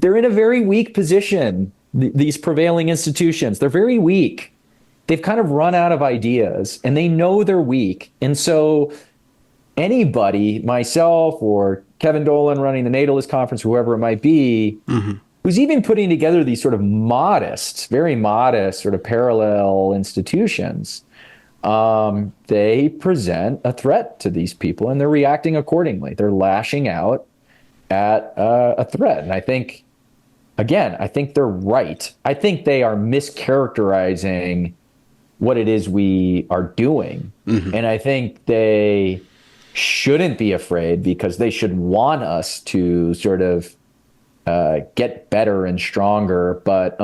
they're in a very weak position. These prevailing institutions, they're very weak. They've kind of run out of ideas and they know they're weak. And so anybody, myself or Kevin Dolan running the Natalist conference, whoever it might be, who's even putting together these sort of modest, very modest sort of parallel institutions, they present a threat to these people and they're reacting accordingly. They're lashing out at a threat. And I think, again, I think they're right. I think they are mischaracterizing what it is we are doing. And I think they shouldn't be afraid because they should want us to sort of get better and stronger. But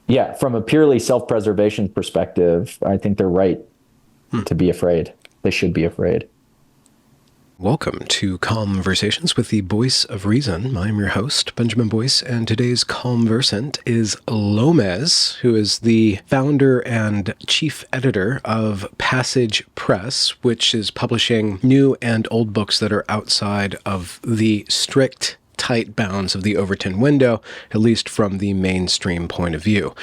yeah, from a purely self-preservation perspective, I think they're right to be afraid. They should be afraid. Welcome to Conversations with the Voice of Reason. I'm your host, Benjamin Boyce, and today's conversant is Lomez, who is the founder and chief editor of Passage Press, which is publishing new and old books that are outside of the strict, tight bounds of the Overton Window, at least from the mainstream point of view.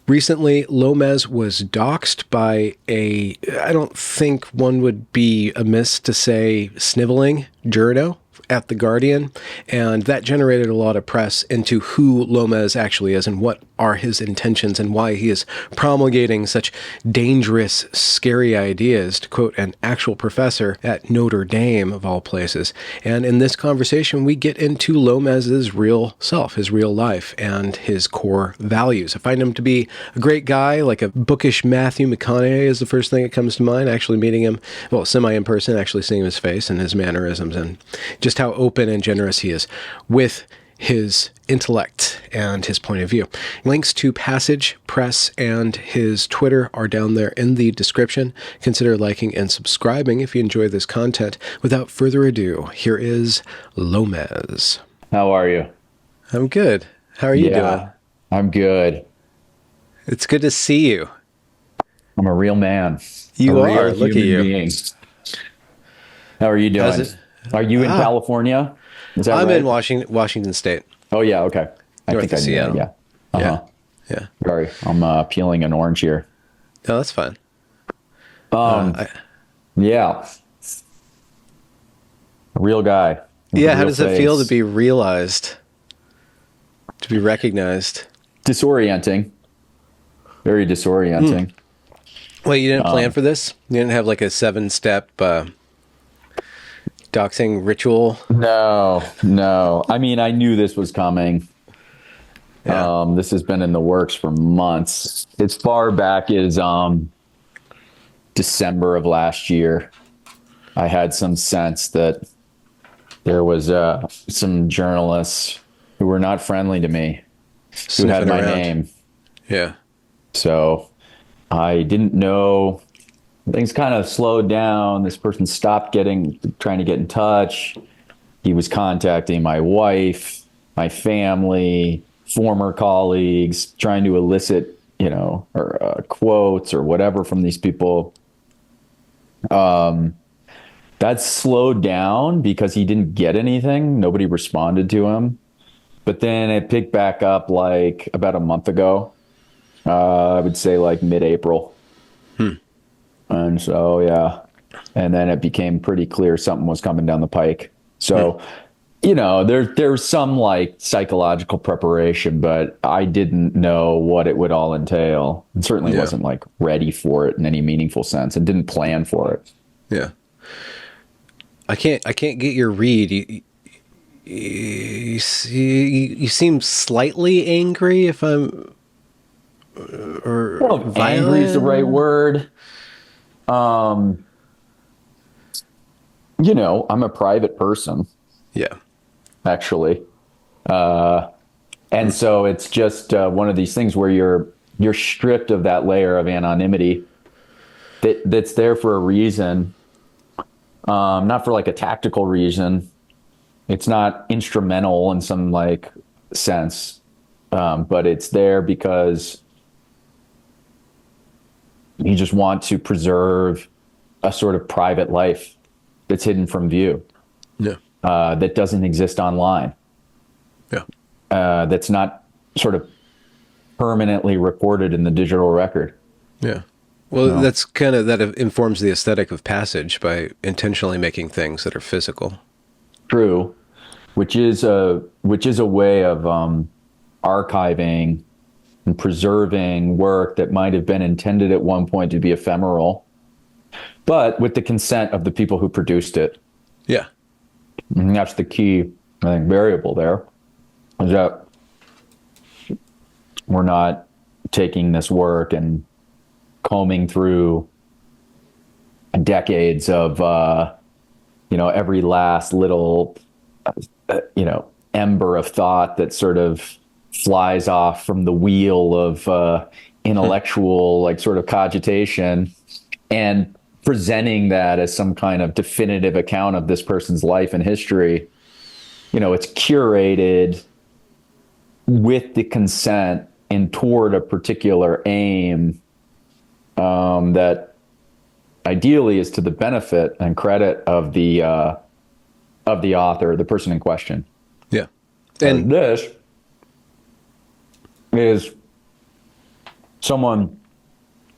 Recently, Lomez was doxxed by I don't think one would be amiss to say, sniveling journo at The Guardian, and that generated a lot of press into who Lomez actually is and what are his intentions and why he is promulgating such dangerous, scary ideas, to quote an actual professor at Notre Dame, of all places. And in this conversation, we get into Lomez's real self, his real life, and his core values. I find him to be a great guy, like a bookish Matthew McConaughey is the first thing that comes to mind, actually meeting him, well, semi in person, actually seeing his face and his mannerisms, and just how open and generous he is with his intellect and his point of view. Links to Passage Press and his Twitter are down there in the description. Consider liking and subscribing if you enjoy this content. Without further ado, here is Lomez. How are you? I'm good. How are you doing? I'm good. It's good to see you. I'm a real man. You are. Look at you. Being. How are you doing? Are you in California? Is that I'm right? in Washington State. Oh, yeah. Okay. I North think of I knew. Seattle. Yeah. Uh-huh. Yeah. Sorry. I'm peeling an orange here. No, that's fine. Yeah. A real guy. Yeah. How does it feel to be realized? To be recognized? Disorienting. Very disorienting. Wait, you didn't plan for this? You didn't have like a 7-step doxing ritual? No. I mean, I knew this was coming. Yeah. This has been in the works for months. As far back as December of last year, I had some sense that there was some journalists who were not friendly to me, who had my name. Yeah. So I didn't know. Things kind of slowed down. This person stopped trying to get in touch. He was contacting my wife, my family, former colleagues, trying to elicit, or quotes or whatever from these people. That slowed down because he didn't get anything. Nobody responded to him. But then it picked back up like about a month ago. I would say like mid-April. And so, yeah. And then it became pretty clear something was coming down the pike. So, there's some like psychological preparation, but I didn't know what it would all entail. And certainly wasn't like ready for it in any meaningful sense and didn't plan for it. Yeah. I can't get your read. You seem slightly angry if I'm... Well, angry is the right word. I'm a private person. Yeah. Actually. And so it's just one of these things where you're stripped of that layer of anonymity that's there for a reason. Not for like a tactical reason. It's not instrumental in some like sense. But it's there because you just want to preserve a sort of private life that's hidden from view. Yeah. That doesn't exist online. Yeah. that's not sort of permanently recorded in the digital record. Yeah. Well, No. that's kind of, that informs the aesthetic of passage by intentionally making things that are physical. True, which is a way of archiving and preserving work that might have been intended at one point to be ephemeral, but with the consent of the people who produced it. Yeah. And that's the key, I think, variable there, is that we're not taking this work and combing through decades of, every last little, ember of thought that sort of flies off from the wheel of intellectual, like, sort of cogitation, and presenting that as some kind of definitive account of this person's life and history. It's curated with the consent and toward a particular aim, that ideally is to the benefit and credit of the author, the person in question. Yeah. And this is someone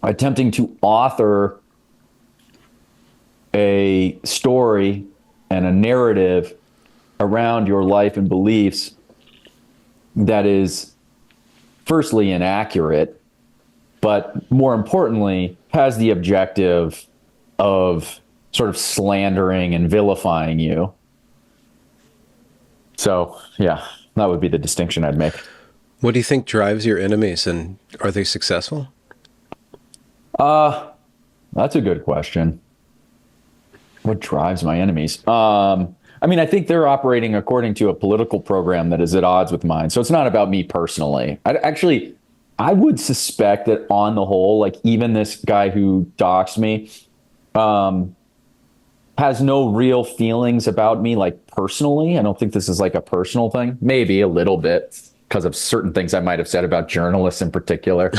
attempting to author a story and a narrative around your life and beliefs that is firstly inaccurate, but more importantly, has the objective of sort of slandering and vilifying you. So, yeah, that would be the distinction I'd make. What do you think drives your enemies, and are they successful? That's a good question. What drives my enemies? I think they're operating according to a political program that is at odds with mine. So it's not about me personally. I would suspect that on the whole, like, even this guy who doxed me, has no real feelings about me, like, personally. I don't think this is like a personal thing. Maybe a little bit because of certain things I might have said about journalists in particular.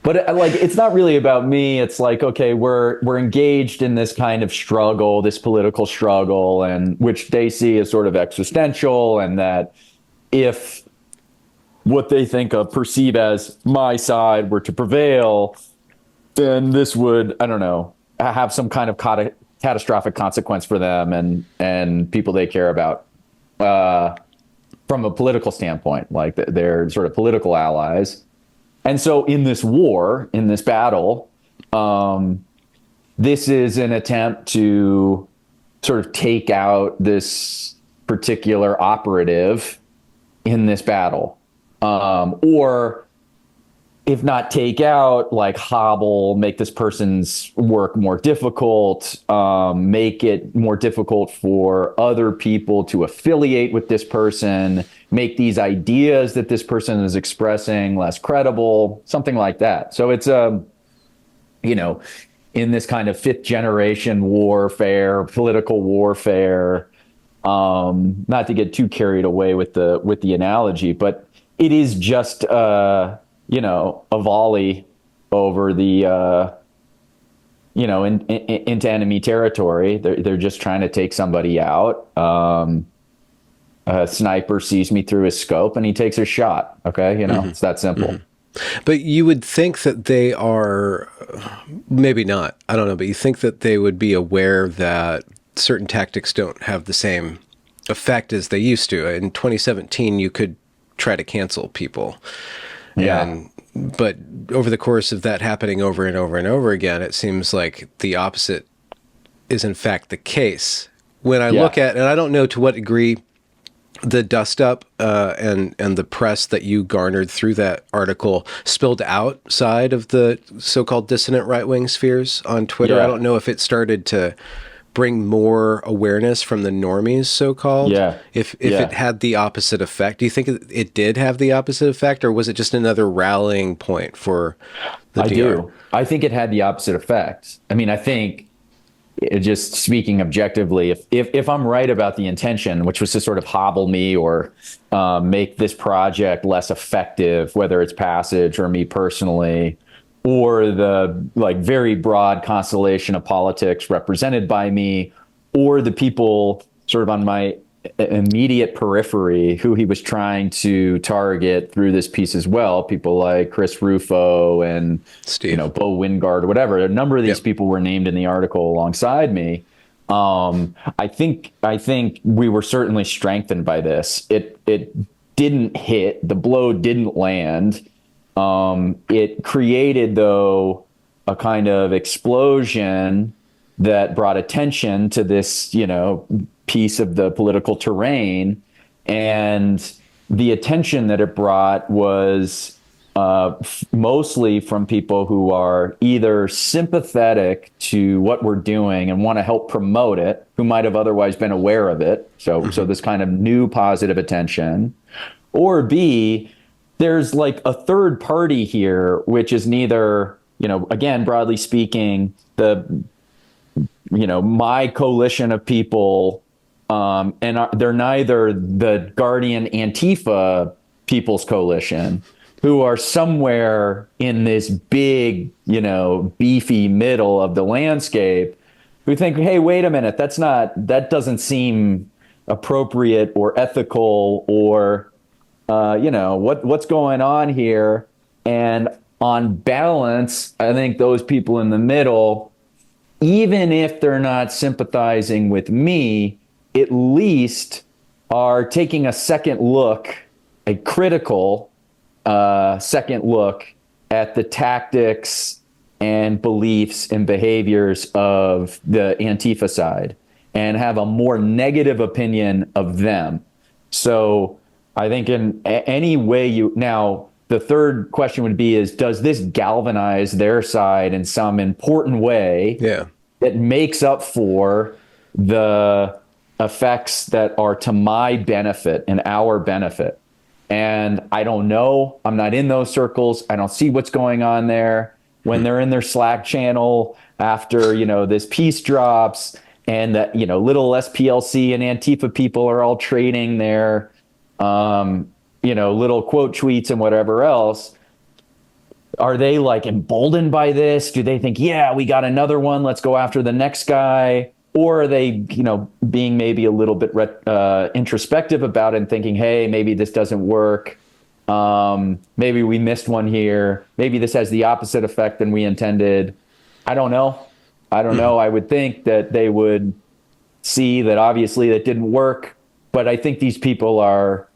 But like, it's not really about me. It's like, okay, we're engaged in this kind of struggle, this political struggle, and which they see as sort of existential, and that if what they think of, perceive as my side, were to prevail, then this would, I don't know, have some kind of catastrophic consequence for them and people they care about, from a political standpoint, like they're sort of political allies. And so in this war, in this battle, this is an attempt to sort of take out this particular operative in this battle. Or if not take out, like, hobble, make this person's work more difficult, make it more difficult for other people to affiliate with this person, make these ideas that this person is expressing less credible, something like that. So it's, in this kind of fifth generation warfare, political warfare, not to get too carried away with the analogy, but it is just, a volley over the, into enemy territory. They're just trying to take somebody out. A sniper sees me through his scope and he takes a shot. Okay. It's that simple. Mm-hmm. But you would think that they are, maybe not, I don't know, but you think that they would be aware that certain tactics don't have the same effect as they used to. In 2017, you could try to cancel people. Yeah. But over the course of that happening over and over and over again, it seems like the opposite is in fact the case. When I look at, and I don't know to what degree the dust up and the press that you garnered through that article spilled outside of the so-called dissident right-wing spheres on Twitter. I don't know if it started to bring more awareness from the normies, so-called. If it had the opposite effect. Do you think it did have the opposite effect, or was it just another rallying point for the DR? do. I think it had the opposite effect. I think, just speaking objectively, if I'm right about the intention, which was to sort of hobble me or make this project less effective, whether it's Passage or me personally, or the, like, very broad constellation of politics represented by me, or the people sort of on my immediate periphery who he was trying to target through this piece as well. People like Chris Rufo and Steve. Bo Wingard or whatever. A number of these Yep. people were named in the article alongside me. I think we were certainly strengthened by this. It didn't hit. The blow didn't land. It created, though, a kind of explosion that brought attention to this, piece of the political terrain. And the attention that it brought was mostly from people who are either sympathetic to what we're doing and want to help promote it, who might have otherwise been aware of it. So this kind of new positive attention, or B, there's like a third party here, which is neither, again, broadly speaking, my coalition of people, and they're neither the Guardian Antifa People's Coalition, who are somewhere in this big, beefy middle of the landscape, who think, hey, wait a minute, that doesn't seem appropriate or ethical or, what's going on here. And on balance, I think those people in the middle, even if they're not sympathizing with me, at least are taking a second look, a critical second look at the tactics and beliefs and behaviors of the Antifa side and have a more negative opinion of them. So I think in any way now, the third question would be does this galvanize their side in some important way that makes up for the effects that are to my benefit and our benefit? And I don't know. I'm not in those circles. I don't see what's going on there. When they're in their Slack channel after, this piece drops and that, little SPLC and Antifa people are all trading their, little quote tweets and whatever else. Are they like emboldened by this? Do they think, yeah, we got another one, let's go after the next guy? Or are they, being maybe a little bit introspective about it and thinking, hey, maybe this doesn't work. Maybe we missed one here. Maybe this has the opposite effect than we intended. I don't know. I would think that they would see that obviously that didn't work. But I think these people are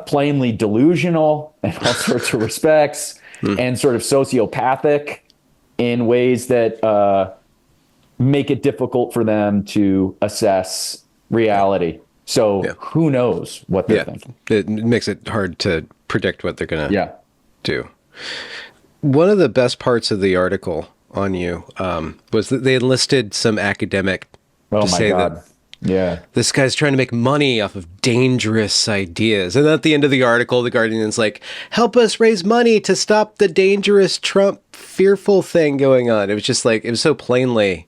plainly delusional in all sorts of respects and sort of sociopathic in ways that make it difficult for them to assess reality. So who knows what they're thinking? It makes it hard to predict what they're going to do. One of the best parts of the article on you was that they enlisted some academic to say that this guy's trying to make money off of dangerous ideas. And at the end of the article, the Guardian's like, help us raise money to stop the dangerous Trump fearful thing going on. It was just like, it was so plainly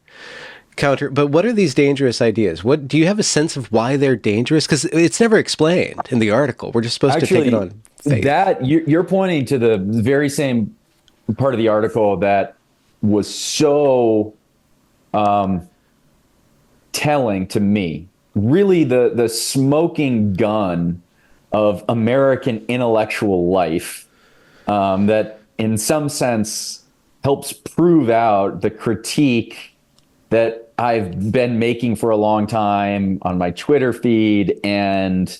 counter. But what are these dangerous ideas? What do you have a sense of why they're dangerous? Because it's never explained in the article. We're just supposed to take it on faith. That you're pointing to the very same part of the article that was so telling to me. Really, the smoking gun of American intellectual life that, in some sense, helps prove out the critique that I've been making for a long time on my Twitter feed and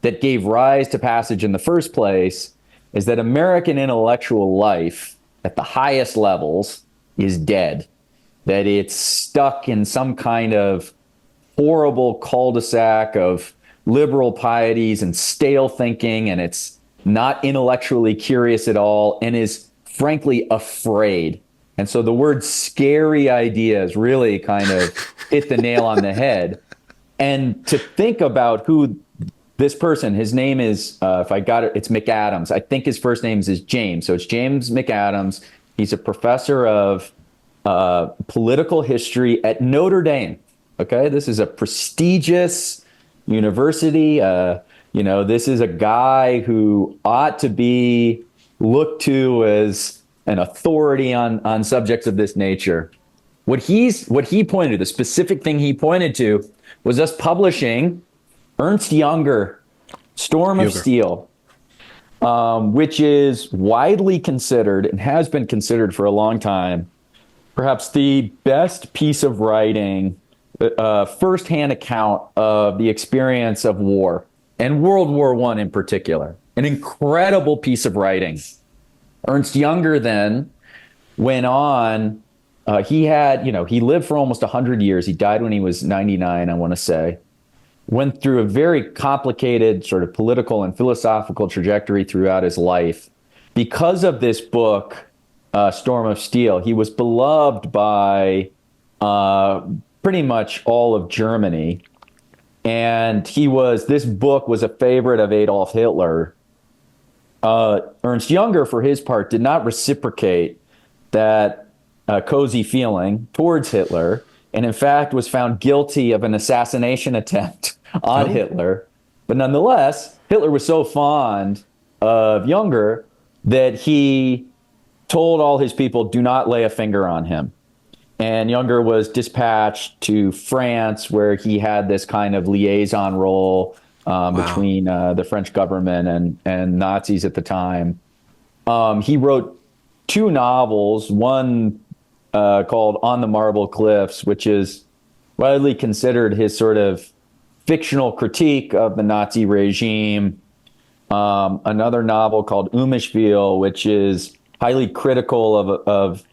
that gave rise to Passage in the first place, is that American intellectual life at the highest levels is dead, that it's stuck in some kind of horrible cul-de-sac of liberal pieties and stale thinking, and it's not intellectually curious at all and is frankly afraid. And so the word scary ideas really kind of hit the nail on the head. And to think about who this person, his name is, if I got it, it's McAdams. I think his first name is James. So it's James McAdams. He's a professor of political history at Notre Dame. Okay, this is a prestigious university. This is a guy who ought to be looked to as an authority on subjects of this nature. What he pointed to, the specific thing he pointed to, was us publishing Ernst Jünger, Storm of Huger. Steel, which is widely considered and has been considered for a long time, perhaps the best piece of writing, firsthand account of the experience of war and World War I in particular. An incredible piece of writing. Ernst Jünger then went on. He lived for almost 100 years. He died when he was 99, I want to say. Went through a very complicated sort of political and philosophical trajectory throughout his life. Because of this book, Storm of Steel, he was beloved by pretty much all of Germany. And this book was a favorite of Adolf Hitler. Ernst Jünger, for his part, did not reciprocate that cozy feeling towards Hitler, and in fact was found guilty of an assassination attempt on Hitler. But nonetheless, Hitler was so fond of Jünger that he told all his people, do not lay a finger on him. And Jünger was dispatched to France, where he had this kind of liaison role between the French government and Nazis at the time. He wrote two novels, one called On the Marble Cliffs, which is widely considered his sort of fictional critique of the Nazi regime. Another novel called Umishville, which is highly critical of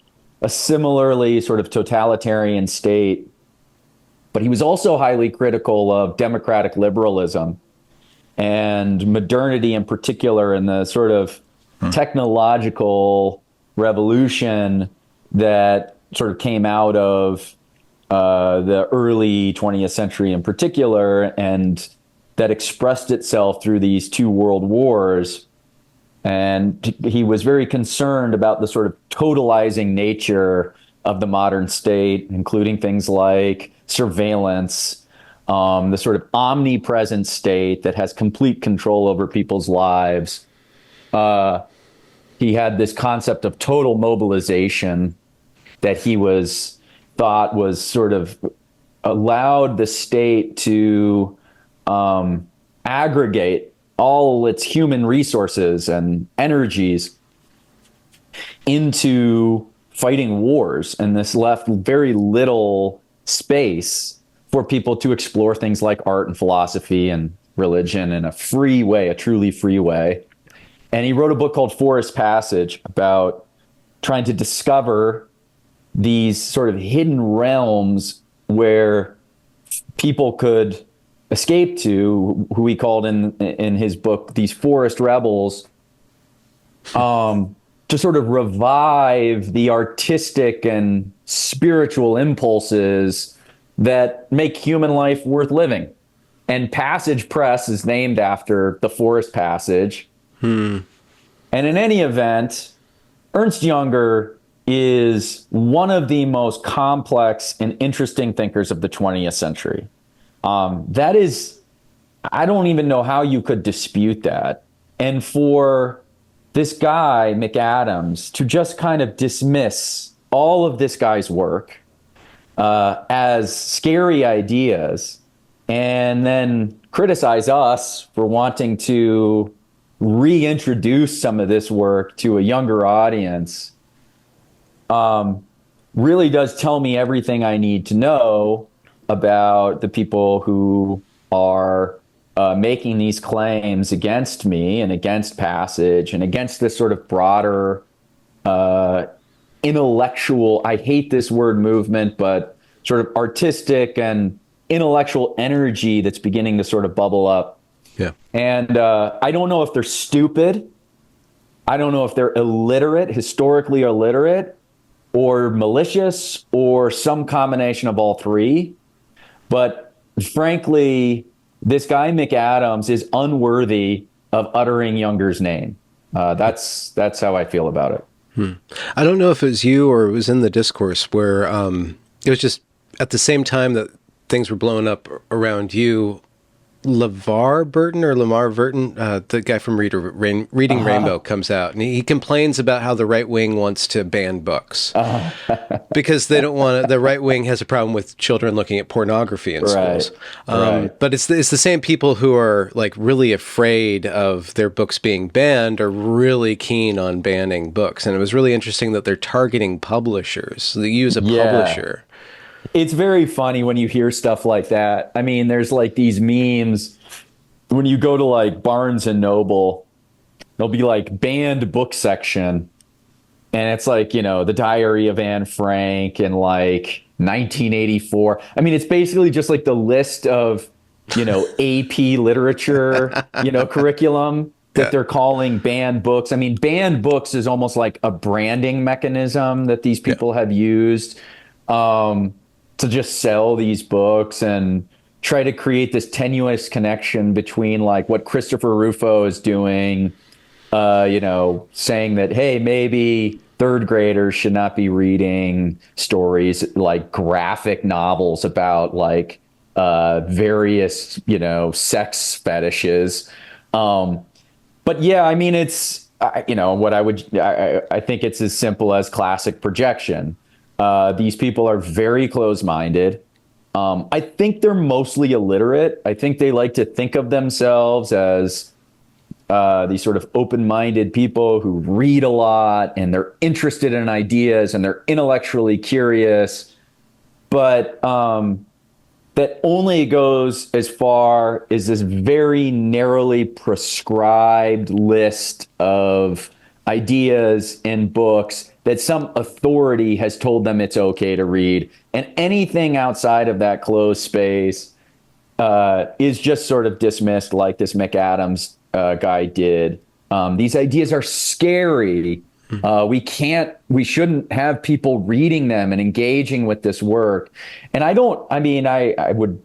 a similarly sort of totalitarian state. But he was also highly critical of democratic liberalism and modernity in particular, and the sort of technological revolution that sort of came out of the early 20th century in particular, and that expressed itself through these two world wars. And he was very concerned about the sort of totalizing nature of the modern state, including things like surveillance, the sort of omnipresent state that has complete control over people's lives. He had this concept of total mobilization that he thought was sort of allowed the state to aggregate all its human resources and energies into fighting wars. And this left very little space for people to explore things like art and philosophy and religion in a free way, a truly free way. And he wrote a book called Forest Passage about trying to discover these sort of hidden realms where people could escape to, who he called in his book these forest rebels, to sort of revive the artistic and spiritual impulses that make human life worth living. And Passage Press is named after the Forest Passage. And in any event, Ernst Jünger is one of the most complex and interesting thinkers of the 20th century. That is, I don't even know how you could dispute that. And for this guy, McAdams, to just kind of dismiss all of this guy's work as scary ideas, and then criticize us for wanting to reintroduce some of this work to a younger audience, really does tell me everything I need to know about the people who are making these claims against me and against Passage and against this sort of broader intellectual, I hate this word movement, but sort of artistic and intellectual energy that's beginning to sort of bubble up. Yeah. And I don't know if they're stupid. I don't know if they're illiterate, historically illiterate, or malicious, or some combination of all three. But frankly, this guy McAdams is unworthy of uttering Jünger's name. That's how I feel about it. I don't know if it was you or it was in the discourse where it was just at the same time that things were blowing up around you, LeVar Burton or Lamar Burton, the guy from Reading Rainbow, comes out and he complains about how the right wing wants to ban books because they don't want to. The right wing has a problem with children looking at pornography in schools. Right. But it's the same people who are like really afraid of their books being banned are really keen on banning books. And it was really interesting that they're targeting publishers. They use a publisher. It's very funny when you hear stuff like that. I mean, there's like these memes when you go to like Barnes and Noble, there'll be like banned book section. And it's like, the Diary of Anne Frank and like 1984. I mean, it's basically just like the list of, AP literature, curriculum that they're calling banned books. I mean, banned books is almost like a branding mechanism that these people have used. To just sell these books and try to create this tenuous connection between like what Christopher Rufo is doing, saying that, hey, maybe third graders should not be reading stories like graphic novels about like various, sex fetishes. But yeah, I mean, it's, I think it's as simple as classic projection. These people are very close-minded. I think they're mostly illiterate. I think they like to think of themselves as these sort of open-minded people who read a lot and they're interested in ideas and they're intellectually curious. But that only goes as far as this very narrowly prescribed list of ideas and books that some authority has told them it's okay to read. And anything outside of that closed space is just sort of dismissed like this McAdams guy did. These ideas are scary. We shouldn't have people reading them and engaging with this work. And I would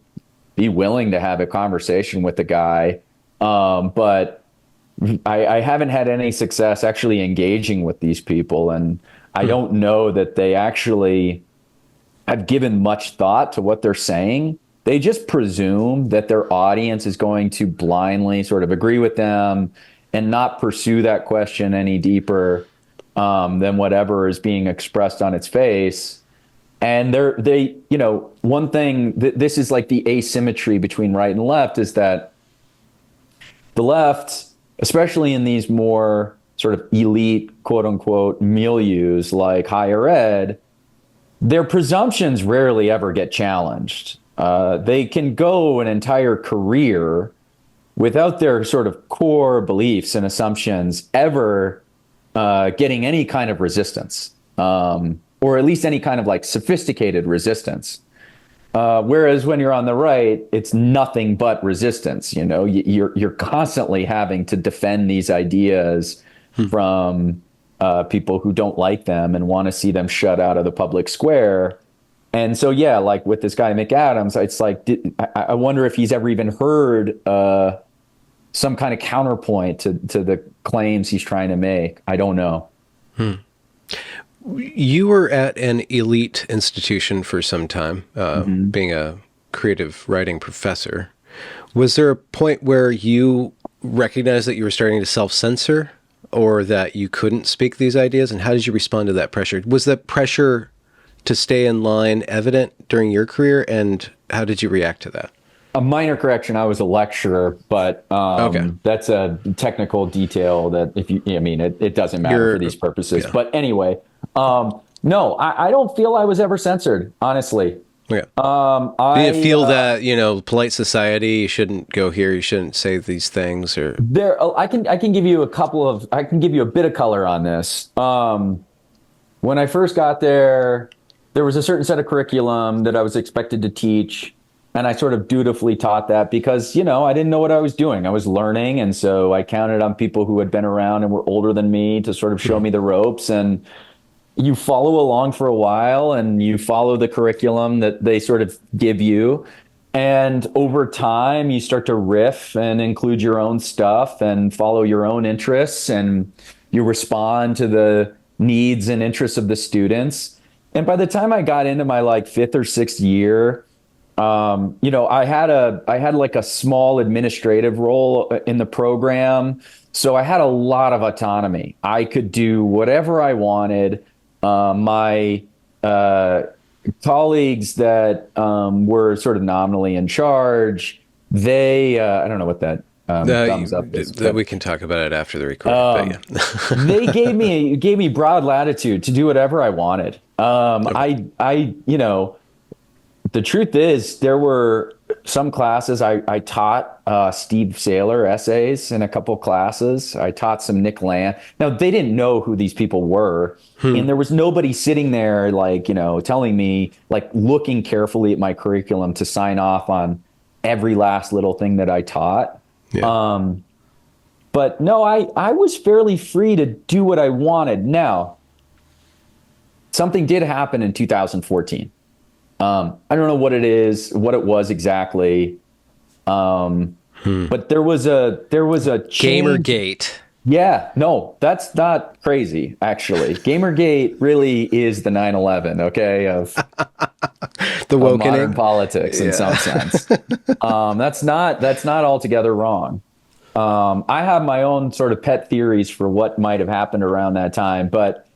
be willing to have a conversation with the guy, but I haven't had any success actually engaging with these people, and I don't know that they actually have given much thought to what they're saying. They just presume that their audience is going to blindly sort of agree with them and not pursue that question any deeper than whatever is being expressed on its face. And one thing, this is like the asymmetry between right and left, is that the left, especially in these more sort of elite, quote unquote, milieus like higher ed, their presumptions rarely ever get challenged. They can go an entire career without their sort of core beliefs and assumptions ever getting any kind of resistance, or at least any kind of like sophisticated resistance. Whereas when you're on the right, it's nothing but resistance. You're constantly having to defend these ideas from people who don't like them and want to see them shut out of the public square. And so, yeah, like with this guy McAdams, it's like, I wonder if he's ever even heard some kind of counterpoint to the claims he's trying to make. I don't know. You were at an elite institution for some time, being a creative writing professor. Was there a point where you recognized that you were starting to self-censor or that you couldn't speak these ideas? And how did you respond to that pressure? Was that pressure to stay in line evident during your career? And how did you react to that? A minor correction, I was a lecturer, but that's a technical detail that it doesn't matter for these purposes. Yeah. But anyway, no, I don't feel I was ever censored, honestly. Yeah. Do you feel that, polite society, you shouldn't go here, you shouldn't say these things, or I can give you I can give you a bit of color on this. When I first got there was a certain set of curriculum that I was expected to teach. And I sort of dutifully taught that because, I didn't know what I was doing. I was learning. And so I counted on people who had been around and were older than me to sort of show me the ropes. And you follow along for a while and you follow the curriculum that they sort of give you. And over time, you start to riff and include your own stuff and follow your own interests. And you respond to the needs and interests of the students. And by the time I got into my like 5th or 6th year, I had like a small administrative role in the program, so I had a lot of autonomy. I could do whatever I wanted. My colleagues that were sort of nominally in charge, I don't know what that thumbs up is, That but we can talk about it after the recording, but they yeah. gave me broad latitude to do whatever I wanted. Okay. The truth is, there were some classes I taught Steve Saylor essays in a couple classes. I taught some Nick Land. Now, they didn't know who these people were. Hmm. And there was nobody sitting there, like, telling me, like, looking carefully at my curriculum to sign off on every last little thing that I taught. Yeah. But no, I was fairly free to do what I wanted. Now, something did happen in 2014. I don't know what it was exactly. But there was a change. Gamergate. Yeah, no, that's not crazy, actually. Gamergate really is the 9/11, okay, The of modern wokening. politics in some Yeah. sense. That's not altogether wrong. I have my own sort of pet theories for what might have happened around that time, but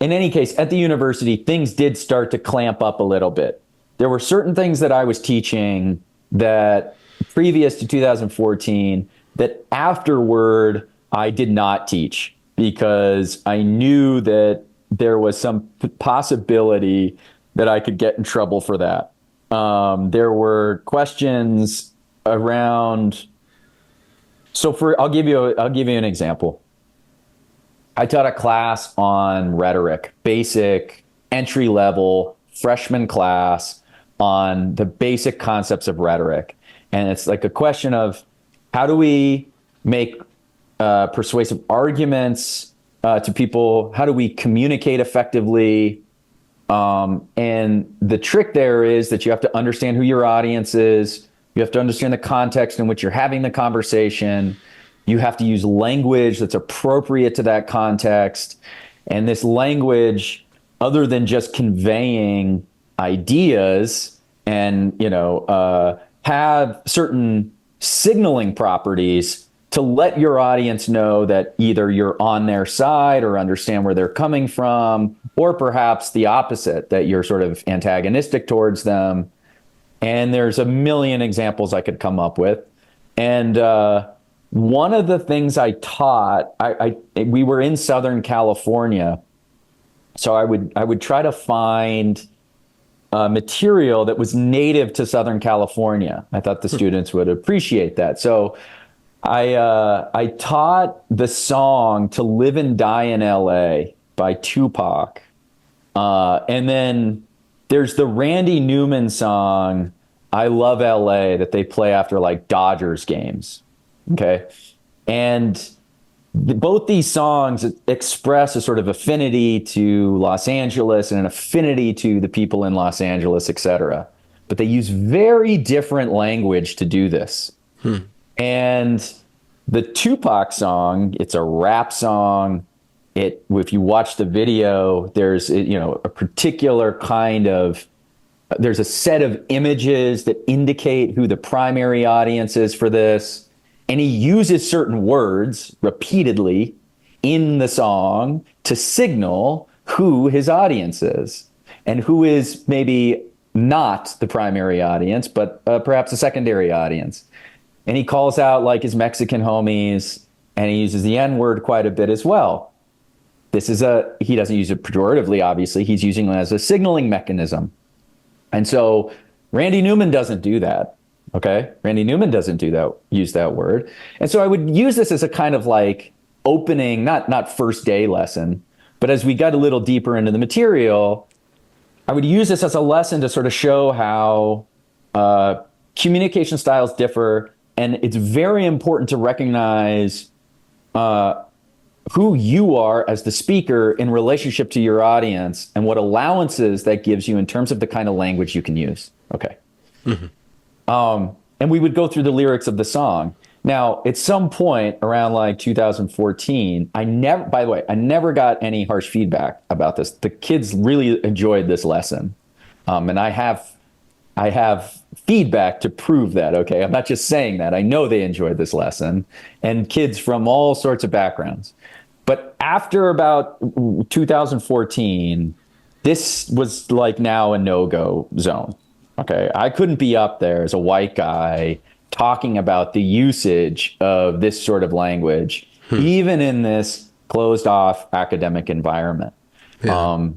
in any case, at the university, things did start to clamp up a little bit. There were certain things that I was teaching that previous to 2014 that afterward I did not teach because I knew that there was some possibility that I could get in trouble for that. There were questions around. I'll give you an example. I taught a class on rhetoric, basic entry level freshman class on the basic concepts of rhetoric. And it's like a question of how do we make persuasive arguments to people? How do we communicate effectively? And the trick there is that you have to understand who your audience is. You have to understand the context in which you're having the conversation. You have to use language that's appropriate to that context. And this language, other than just conveying ideas and, have certain signaling properties to let your audience know that either you're on their side or understand where they're coming from, or perhaps the opposite, that you're sort of antagonistic towards them. And there's a million examples I could come up with. And one of the things I taught, we were in Southern California, so I would try to find material that was native to Southern California. I thought the students would appreciate that. So I taught the song "To Live and Die in L.A." by Tupac, and then there's the Randy Newman song "I Love L.A." that they play after like Dodgers games. Okay. And both these songs express a sort of affinity to Los Angeles and an affinity to the people in Los Angeles, et cetera. But they use very different language to do this. And the Tupac song, it's a rap song. If you watch the video, there's, a particular kind of, there's a set of images that indicate who the primary audience is for this. And he uses certain words repeatedly in the song to signal who his audience is and who is maybe not the primary audience, but perhaps a secondary audience. And he calls out like his Mexican homies, and he uses the N-word quite a bit as well. He doesn't use it pejoratively, obviously. He's using it as a signaling mechanism. And so Randy Newman doesn't do that. Okay. Randy Newman doesn't use that word. And so I would use this as a kind of like opening, not first day lesson, but as we got a little deeper into the material, I would use this as a lesson to sort of show how communication styles differ. And it's very important to recognize who you are as the speaker in relationship to your audience and what allowances that gives you in terms of the kind of language you can use. Okay. Mm-hmm. And we would go through the lyrics of the song. Now, at some point around like 2014, by the way, I never got any harsh feedback about this. The kids really enjoyed this lesson. And I have I have feedback to prove that. Okay. I'm not just saying that. I know they enjoyed this lesson, and kids from all sorts of backgrounds. But after about 2014, this was like now a no-go zone. Okay. I couldn't be up there as a white guy talking about the usage of this sort of language, Hmm. even in this closed off academic environment. Yeah.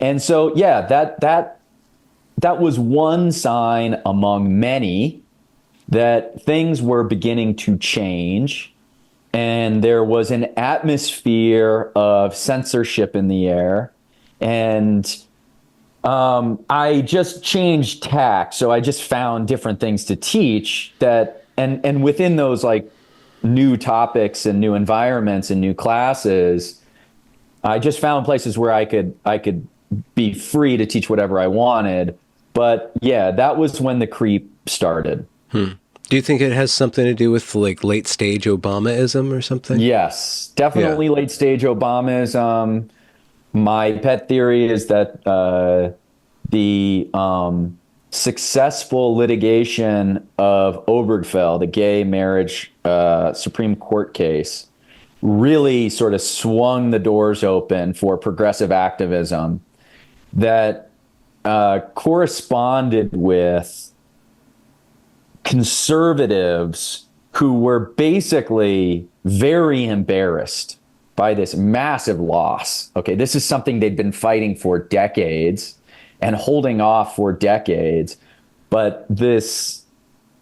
And so, yeah, that was one sign among many that things were beginning to change, and there was an atmosphere of censorship in the air. And I just changed tack, so I just found different things to teach that, and within those like new topics and new environments and new classes, I just found places where I could be free to teach whatever I wanted. But yeah, that was when the creep started. Hmm. Do you think it has something to do with like late stage Obamaism or something? Yes, Yeah. definitely late stage Obamasm. My pet theory is that the successful litigation of Obergefell, the gay marriage Supreme Court case, really sort of swung the doors open for progressive activism that corresponded with conservatives who were basically very embarrassed by this massive loss. Okay, this is something they'd been fighting for decades and holding off for decades. But this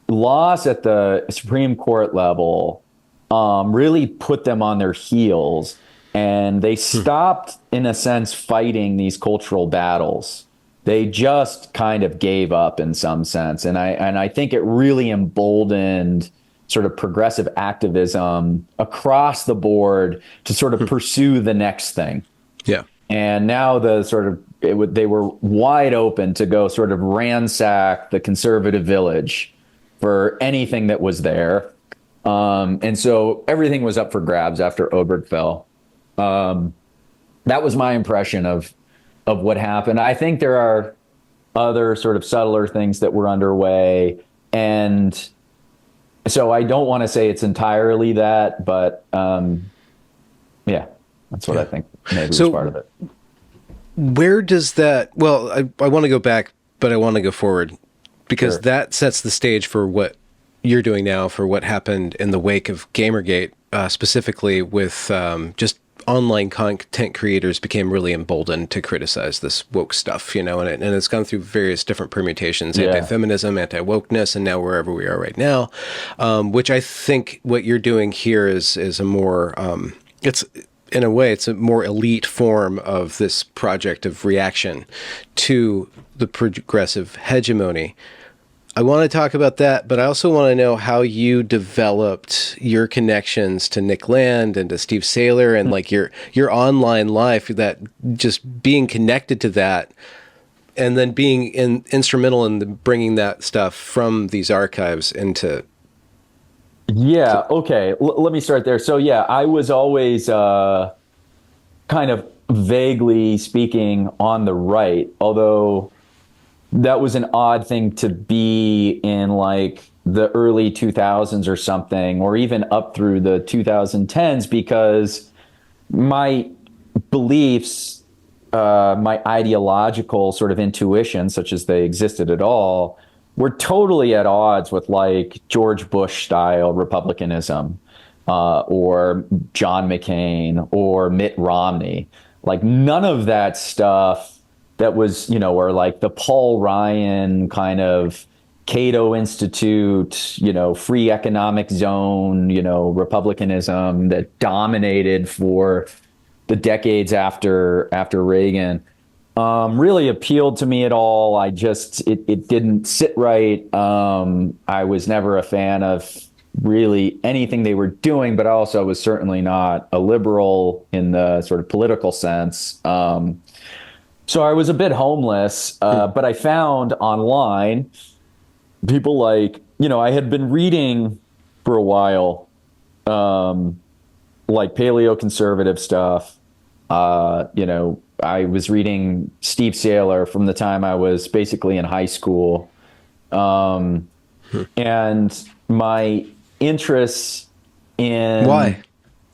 loss at the Supreme Court level really put them on their heels, and they Hmm. stopped, in a sense, fighting these cultural battles. They just kind of gave up in some sense, and I think it really emboldened sort of progressive activism across the board to sort of Hmm. pursue the next thing. Yeah. And now the sort of they were wide open to go sort of ransack the conservative village for anything that was there. And so everything was up for grabs after Obergefell. That was my impression of what happened. I think there are other sort of subtler things that were underway, and so I don't want to say it's entirely that, but yeah, that's what I Yeah. think maybe was part So of it. where does that, well, I want to go back, but I want to go forward because Sure. that sets the stage for what you're doing now, for what happened in the wake of Gamergate, specifically with just online content creators became really emboldened to criticize this woke stuff, and it's gone through various different permutations, Yeah. anti-feminism, anti-wokeness, and now wherever we are right now, which I think what you're doing here is a more, it's in a way, it's a more elite form of this project of reaction to the progressive hegemony. I want to talk about that, but I also want to know how you developed your connections to Nick Land and to Steve Saylor and like your online life, that just being connected to that and then being instrumental in bringing that stuff from these archives into. Yeah. Okay. Let me start there. So yeah, I was always kind of vaguely speaking on the right, although that was an odd thing to be in like the early 2000s or something, or even up through the 2010s, because my beliefs, my ideological sort of intuition, such as they existed at all, were totally at odds with like George Bush style republicanism, or John McCain or Mitt Romney. Like none of that stuff that was, or like the Paul Ryan kind of Cato Institute, free economic zone, republicanism that dominated for the decades after Reagan, really appealed to me at all. It didn't sit right. I was never a fan of really anything they were doing, but I also was certainly not a liberal in the sort of political sense. So I was a bit homeless, but I found online people like, I had been reading for a while, like paleoconservative stuff, I was reading Steve Saylor from the time I was basically in high school. And my interests in Why?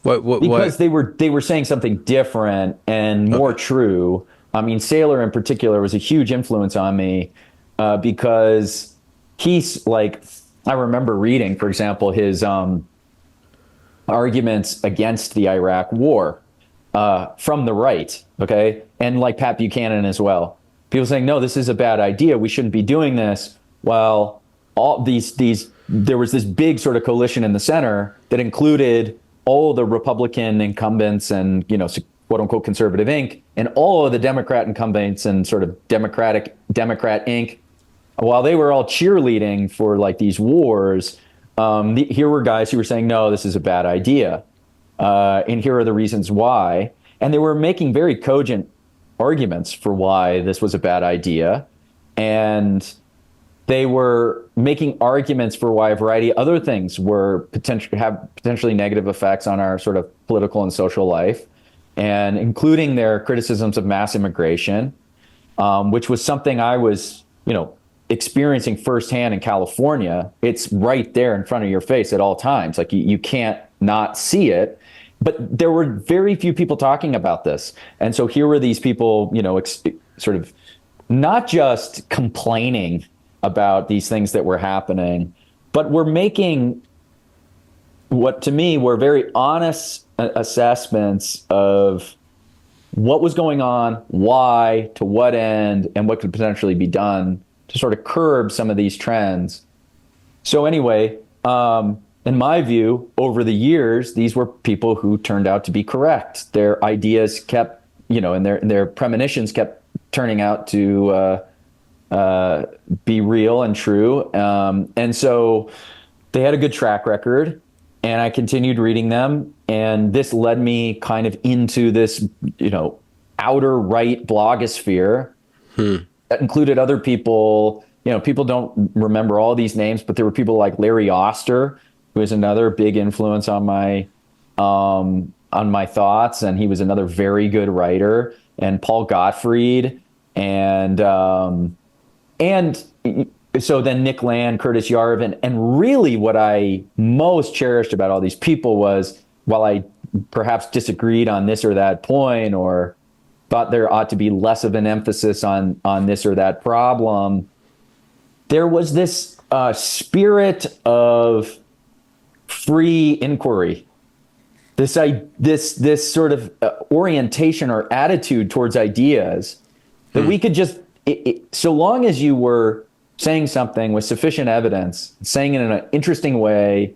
What? because they were saying something different and more Okay. true. I mean, Saylor in particular was a huge influence on me because he's like, I remember reading, for example, his arguments against the Iraq War from the right, okay, and like Pat Buchanan as well. People saying, no, this is a bad idea. We shouldn't be doing this. Well, all these there was this big sort of coalition in the center that included all the Republican incumbents and quote unquote conservative Inc. and all of the Democrat incumbents and sort of Democrat Inc. While they were all cheerleading for like these wars, here were guys who were saying, no, this is a bad idea. And here are the reasons why. And they were making very cogent arguments for why this was a bad idea. And they were making arguments for why a variety of other things were potentially negative effects on our sort of political and social life, and including their criticisms of mass immigration, which was something I was, experiencing firsthand in California. It's right there in front of your face at all times. Like you can't not see it. But there were very few people talking about this. And so here were these people, sort of not just complaining about these things that were happening, but were making what to me were very honest assessments of what was going on, why, to what end, and what could potentially be done to sort of curb some of these trends. So anyway, in my view, over the years, these were people who turned out to be correct. Their ideas kept, and their premonitions kept turning out to be real and true. And so they had a good track record, and I continued reading them. And this led me kind of into this, outer right blogosphere that included other people. People don't remember all these names, but there were people like Larry Oster, who is another big influence on my thoughts, and he was another very good writer, and Paul Gottfried, and so then Nick Land, Curtis Yarvin, and really what I most cherished about all these people was, while I perhaps disagreed on this or that point, or thought there ought to be less of an emphasis on this or that problem, there was this spirit of free inquiry, this sort of orientation or attitude towards ideas that we could just, so long as you were saying something with sufficient evidence, saying it in an interesting way,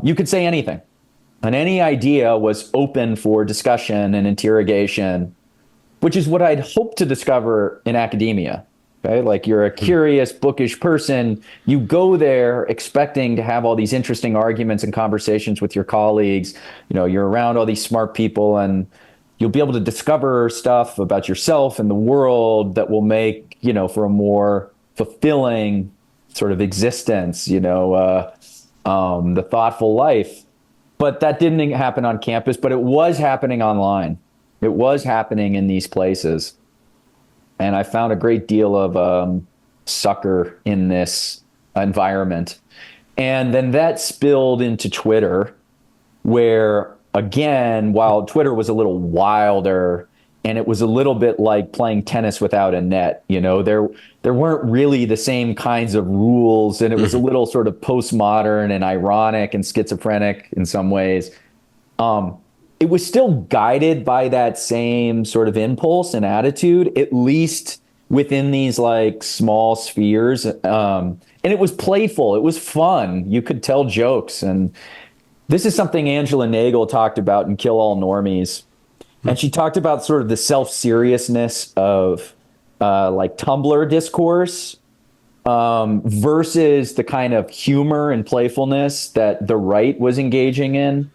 you could say anything. And any idea was open for discussion and interrogation, which is what I'd hoped to discover in academia. Okay, like you're a curious, bookish person. You go there expecting to have all these interesting arguments and conversations with your colleagues. You're around all these smart people, and you'll be able to discover stuff about yourself and the world that will make, for a more fulfilling sort of existence, the thoughtful life. But that didn't happen on campus, but it was happening online. It was happening in these places. And I found a great deal of succor in this environment. And then that spilled into Twitter, where, again, while Twitter was a little wilder, and it was a little bit like playing tennis without a net, there weren't really the same kinds of rules, and it was a little sort of postmodern and ironic and schizophrenic in some ways. It was still guided by that same sort of impulse and attitude, at least within these like small spheres. And it was playful. It was fun. You could tell jokes. And this is something Angela Nagel talked about in Kill All Normies. And she talked about sort of the self-seriousness of like Tumblr discourse versus the kind of humor and playfulness that the right was engaging in.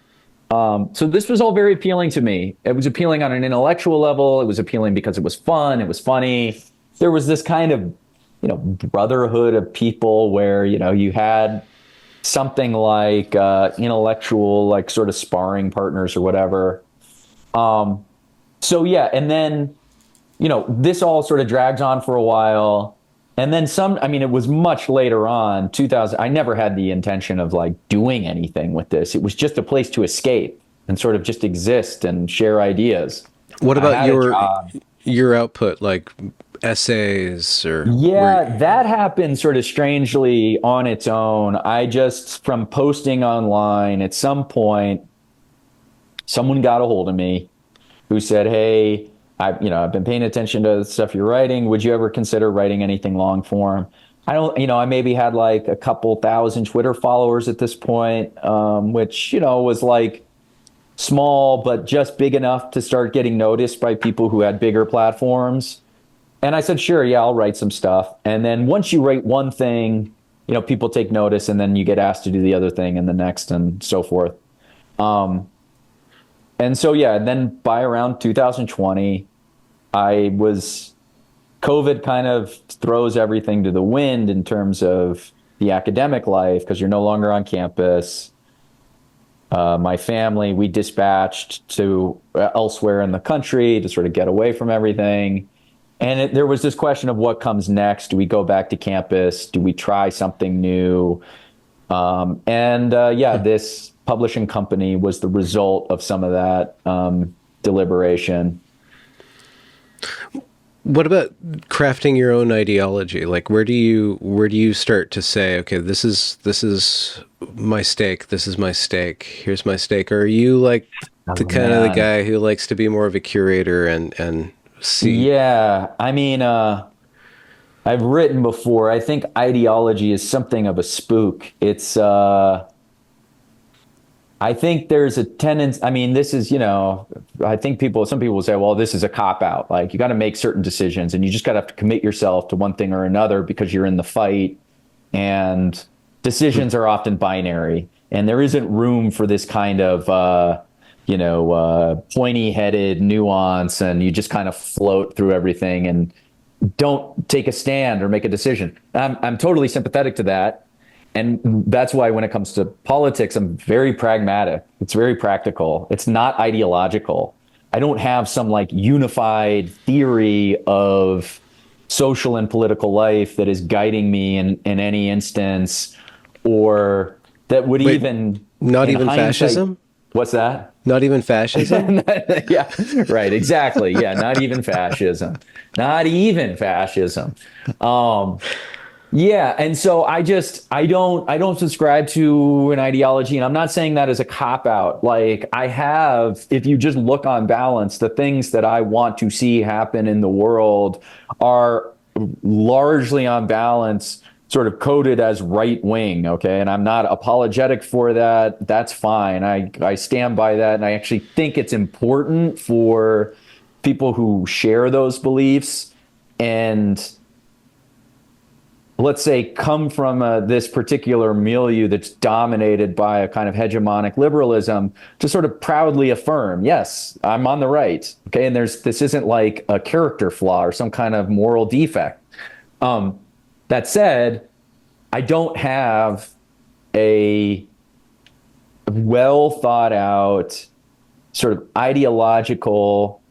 So this was all very appealing to me. It was appealing on an intellectual level. It was appealing because it was fun. It was funny. There was this kind of, brotherhood of people where, you had something like intellectual, like sort of sparring partners or whatever. So So yeah, and then, this all sort of drags on for a while. And then I mean, it was much later on, 2000. I never had the intention of like doing anything with this. It was just a place to escape and sort of just exist and share ideas. What I about had a job. your output, like essays or where? Yeah, that happened sort of strangely on its own. I just, from posting online, at some point, someone got a hold of me who said, "Hey, I've been paying attention to the stuff you're writing. Would you ever consider writing anything long form?" I don't, I maybe had like a couple thousand Twitter followers at this point, which, was like small, but just big enough to start getting noticed by people who had bigger platforms. And I said, sure, yeah, I'll write some stuff. And then once you write one thing, people take notice, and then you get asked to do the other thing and the next and so forth. Um, and so, yeah, and then by around 2020, COVID kind of throws everything to the wind in terms of the academic life because you're no longer on campus. My family, we dispatched to elsewhere in the country to sort of get away from everything. And there was this question of what comes next. Do we go back to campus? Do we try something new? Yeah, this publishing company was the result of some of that deliberation. What about crafting your own ideology? Like, where do you start to say, okay, this is my stake. This is my stake. Here's my stake. Or are you like Oh, the kind of the man. guy who likes to be more of a curator and see? Yeah, I mean, I've written before. I think ideology is something of a spook. I think there's a tendency. I mean, this is, I think some people will say, well, this is a cop out. Like, you got to make certain decisions and you just got to have to commit yourself to one thing or another because you're in the fight. And decisions are often binary. And there isn't room for this kind of, pointy headed nuance. And you just kind of float through everything and don't take a stand or make a decision. I'm totally sympathetic to that. And that's why when it comes to politics, I'm very pragmatic. It's very practical. It's not ideological. I don't have some like unified theory of social and political life that is guiding me in any instance, or that would Wait, even, not in even hindsight, fascism? what's that? Not even fascism? Yeah, right, exactly. Yeah, not even fascism. Not even fascism. Um, yeah, and so I don't subscribe to an ideology, and I'm not saying that as a cop out. Like I have, if you just look on balance, the things that I want to see happen in the world are largely on balance sort of coded as right wing, okay? And I'm not apologetic for that. That's fine. I stand by that, and I actually think it's important for people who share those beliefs and, let's say, come from this particular milieu that's dominated by a kind of hegemonic liberalism, to sort of proudly affirm, yes, I'm on the right. Okay. And this isn't like a character flaw or some kind of moral defect. Um, that said, I don't have a well thought out sort of ideological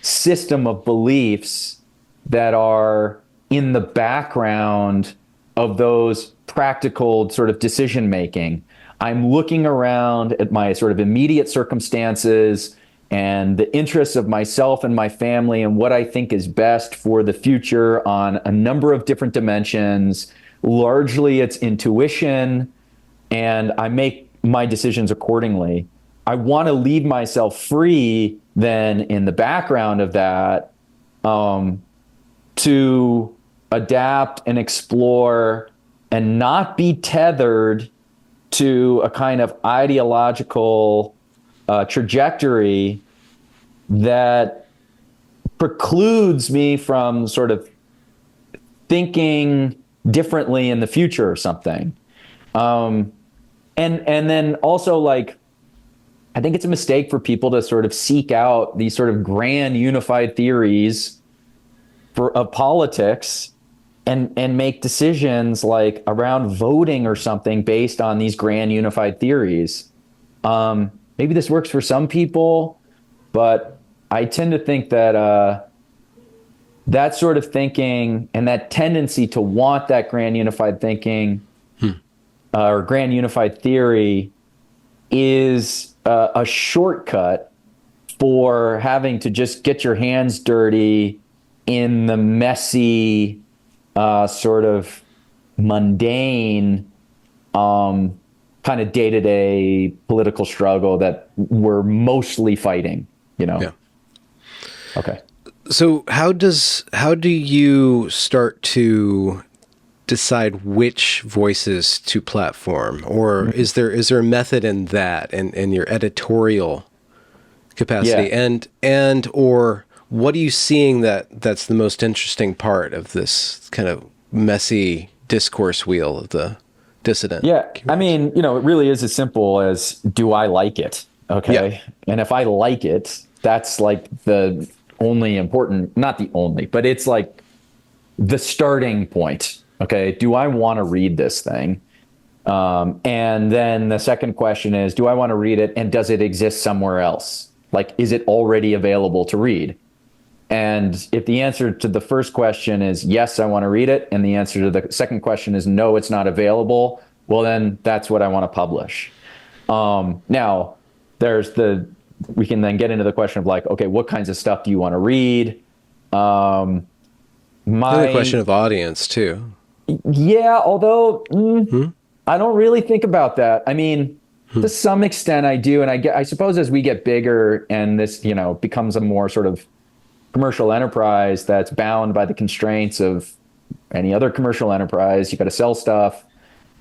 system of beliefs that are in the background of those practical sort of decision making. I'm looking around at my sort of immediate circumstances and the interests of myself and my family and what I think is best for the future on a number of different dimensions. Largely, it's intuition, and I make my decisions accordingly. I want to leave myself free then in the background of that, to adapt and explore and not be tethered to a kind of ideological trajectory that precludes me from sort of thinking differently in the future or something. And then also, like, I think it's a mistake for people to sort of seek out these sort of grand unified theories of politics and make decisions like around voting or something based on these grand unified theories. Maybe this works for some people, but I tend to think that that sort of thinking and that tendency to want that grand unified thinking or grand unified theory is a shortcut for having to just get your hands dirty in the messy, sort of mundane, kind of day-to-day political struggle that we're mostly fighting, Yeah. Okay. So how do you start to decide which voices to platform, or is there a method in that, in your editorial capacity, Yeah. and or what are you seeing that's the most interesting part of this kind of messy discourse wheel of the dissident Yeah. I communities? mean, it really is as simple as, do I like it? Yeah. Okay. And if I like it, that's like the only important, not the only, but it's like the starting point. Okay. Do I want to read this thing? And then the second question is, do I want to read it? And does it exist somewhere else? Like, is it already available to read? And if the answer to the first question is yes, I want to read it, and the answer to the second question is no, it's not available, well, then that's what I want to publish. Now, we can then get into the question of like, okay, what kinds of stuff do you want to read? And the question of audience too. Yeah, although I don't really think about that. I mean, to some extent I do. And I suppose as we get bigger and this, becomes a more sort of commercial enterprise that's bound by the constraints of any other commercial enterprise, you got to sell stuff,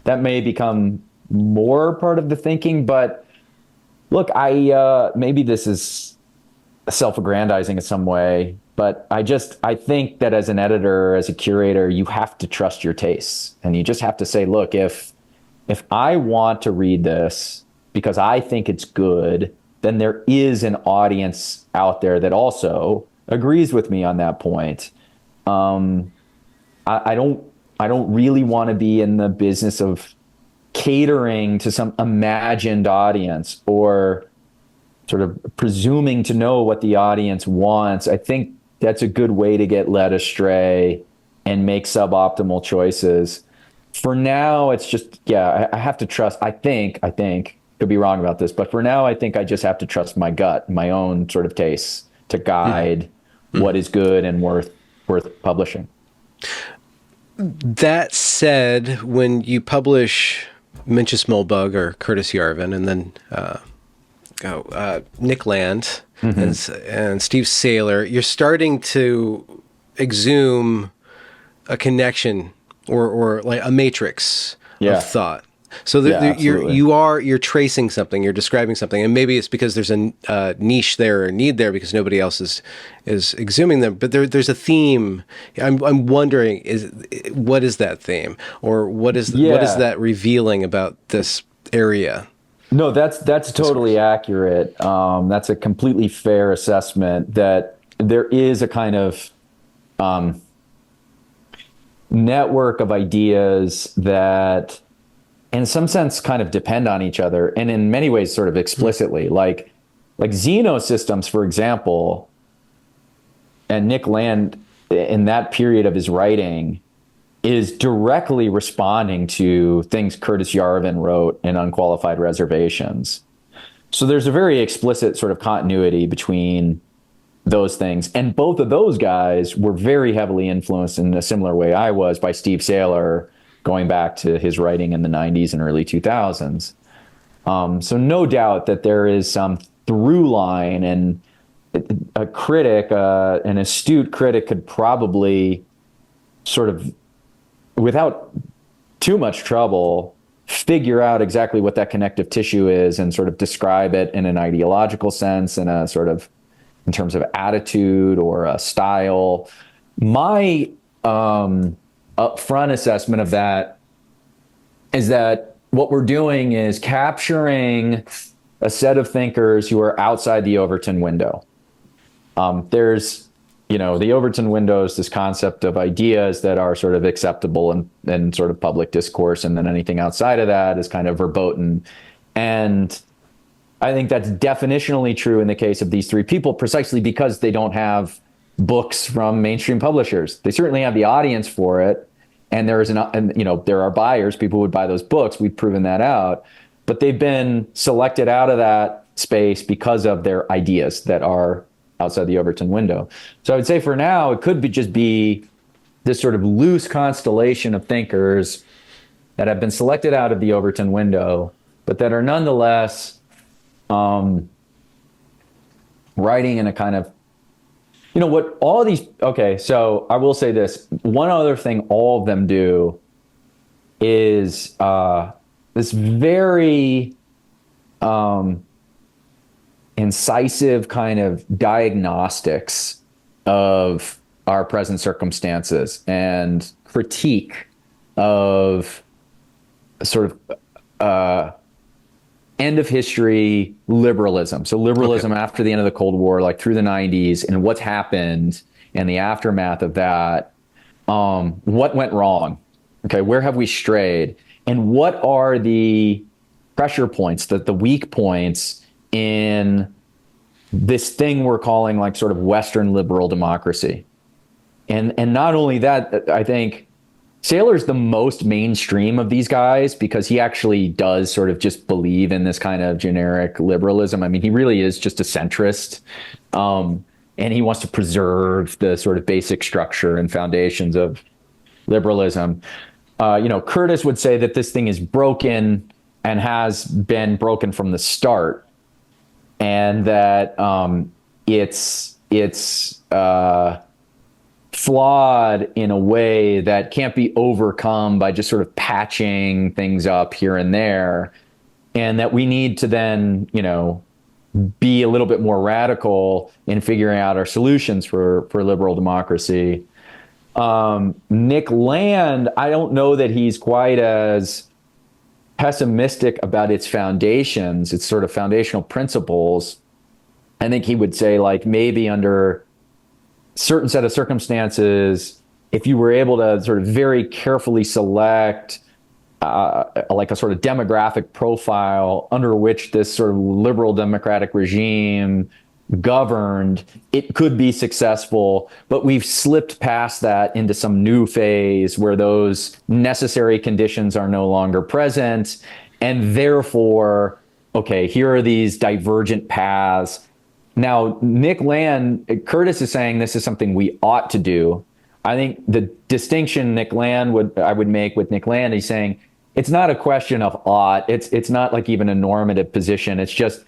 that may become more part of the thinking. But look, maybe this is self-aggrandizing in some way, but I think that as an editor, as a curator, you have to trust your tastes, and you just have to say, look, if I want to read this because I think it's good, then there is an audience out there that also agrees with me on that point. I don't really want to be in the business of catering to some imagined audience or sort of presuming to know what the audience wants. I think that's a good way to get led astray and make suboptimal choices. For now, it's just, I have to trust. I think, could be wrong about this, but for now, I think I just have to trust my gut, my own sort of tastes to guide what is good and worth publishing. That said, when you publish Mencius Moldbug or Curtis Yarvin, and then Nick Land and Steve Saylor, you're starting to exhume a connection or like a matrix of thought. So you're tracing something, you're describing something, and maybe it's because there's a niche there or need there because nobody else is exhuming them. But there's a theme. I'm wondering, what is that theme, or what is that revealing about this area? No, that's totally accurate. That's a completely fair assessment that there is a kind of network of ideas that in some sense kind of depend on each other, and in many ways sort of explicitly, like Xenosystems, for example, and Nick Land in that period of his writing is directly responding to things Curtis Yarvin wrote in Unqualified Reservations. So there's a very explicit sort of continuity between those things. And both of those guys were very heavily influenced in a similar way I was by Steve Saylor, going back to his writing in the 90s and early 2000s. So no doubt that there is some through line, and a critic, an astute critic, could probably sort of, without too much trouble, figure out exactly what that connective tissue is and sort of describe it in an ideological sense and a sort of in terms of attitude or a style. My upfront assessment of that is that what we're doing is capturing a set of thinkers who are outside the Overton window. There's, the Overton window is this concept of ideas that are sort of acceptable in sort of public discourse, and then anything outside of that is kind of verboten. And I think that's definitionally true in the case of these three people, precisely because they don't have books from mainstream publishers. They certainly have the audience for it, and there are buyers. People would buy those books. We've proven that out, but they've been selected out of that space because of their ideas that are outside the Overton window. So I would say for now, it could just be this sort of loose constellation of thinkers that have been selected out of the Overton window, but that are nonetheless writing in a kind of, what all of these, okay, so I will say this. One other thing all of them do is this very incisive kind of diagnostics of our present circumstances and critique of sort of end of history liberalism. So liberalism after the end of the Cold War, like through the 90s, and what's happened and the aftermath of that. What went wrong? Okay, where have we strayed? And what are the pressure points, the weak points in this thing we're calling like sort of Western liberal democracy? And not only that, I think Saylor's the most mainstream of these guys because he actually does sort of just believe in this kind of generic liberalism. I mean, he really is just a centrist, and he wants to preserve the sort of basic structure and foundations of liberalism. Curtis would say that this thing is broken and has been broken from the start, and that it's flawed in a way that can't be overcome by just sort of patching things up here and there, and that we need to then, be a little bit more radical in figuring out our solutions for liberal democracy. Nick Land, I don't know that he's quite as pessimistic about its foundations, its sort of foundational principles. I think he would say, like, maybe under certain set of circumstances, if you were able to sort of very carefully select like a sort of demographic profile under which this sort of liberal democratic regime governed, it could be successful. But we've slipped past that into some new phase where those necessary conditions are no longer present. And therefore, okay, here are these divergent paths. Now, Nick Land, Curtis is saying this is something we ought to do. I think the distinction I would make with Nick Land, he's saying it's not a question of ought. It's not like even a normative position. It's just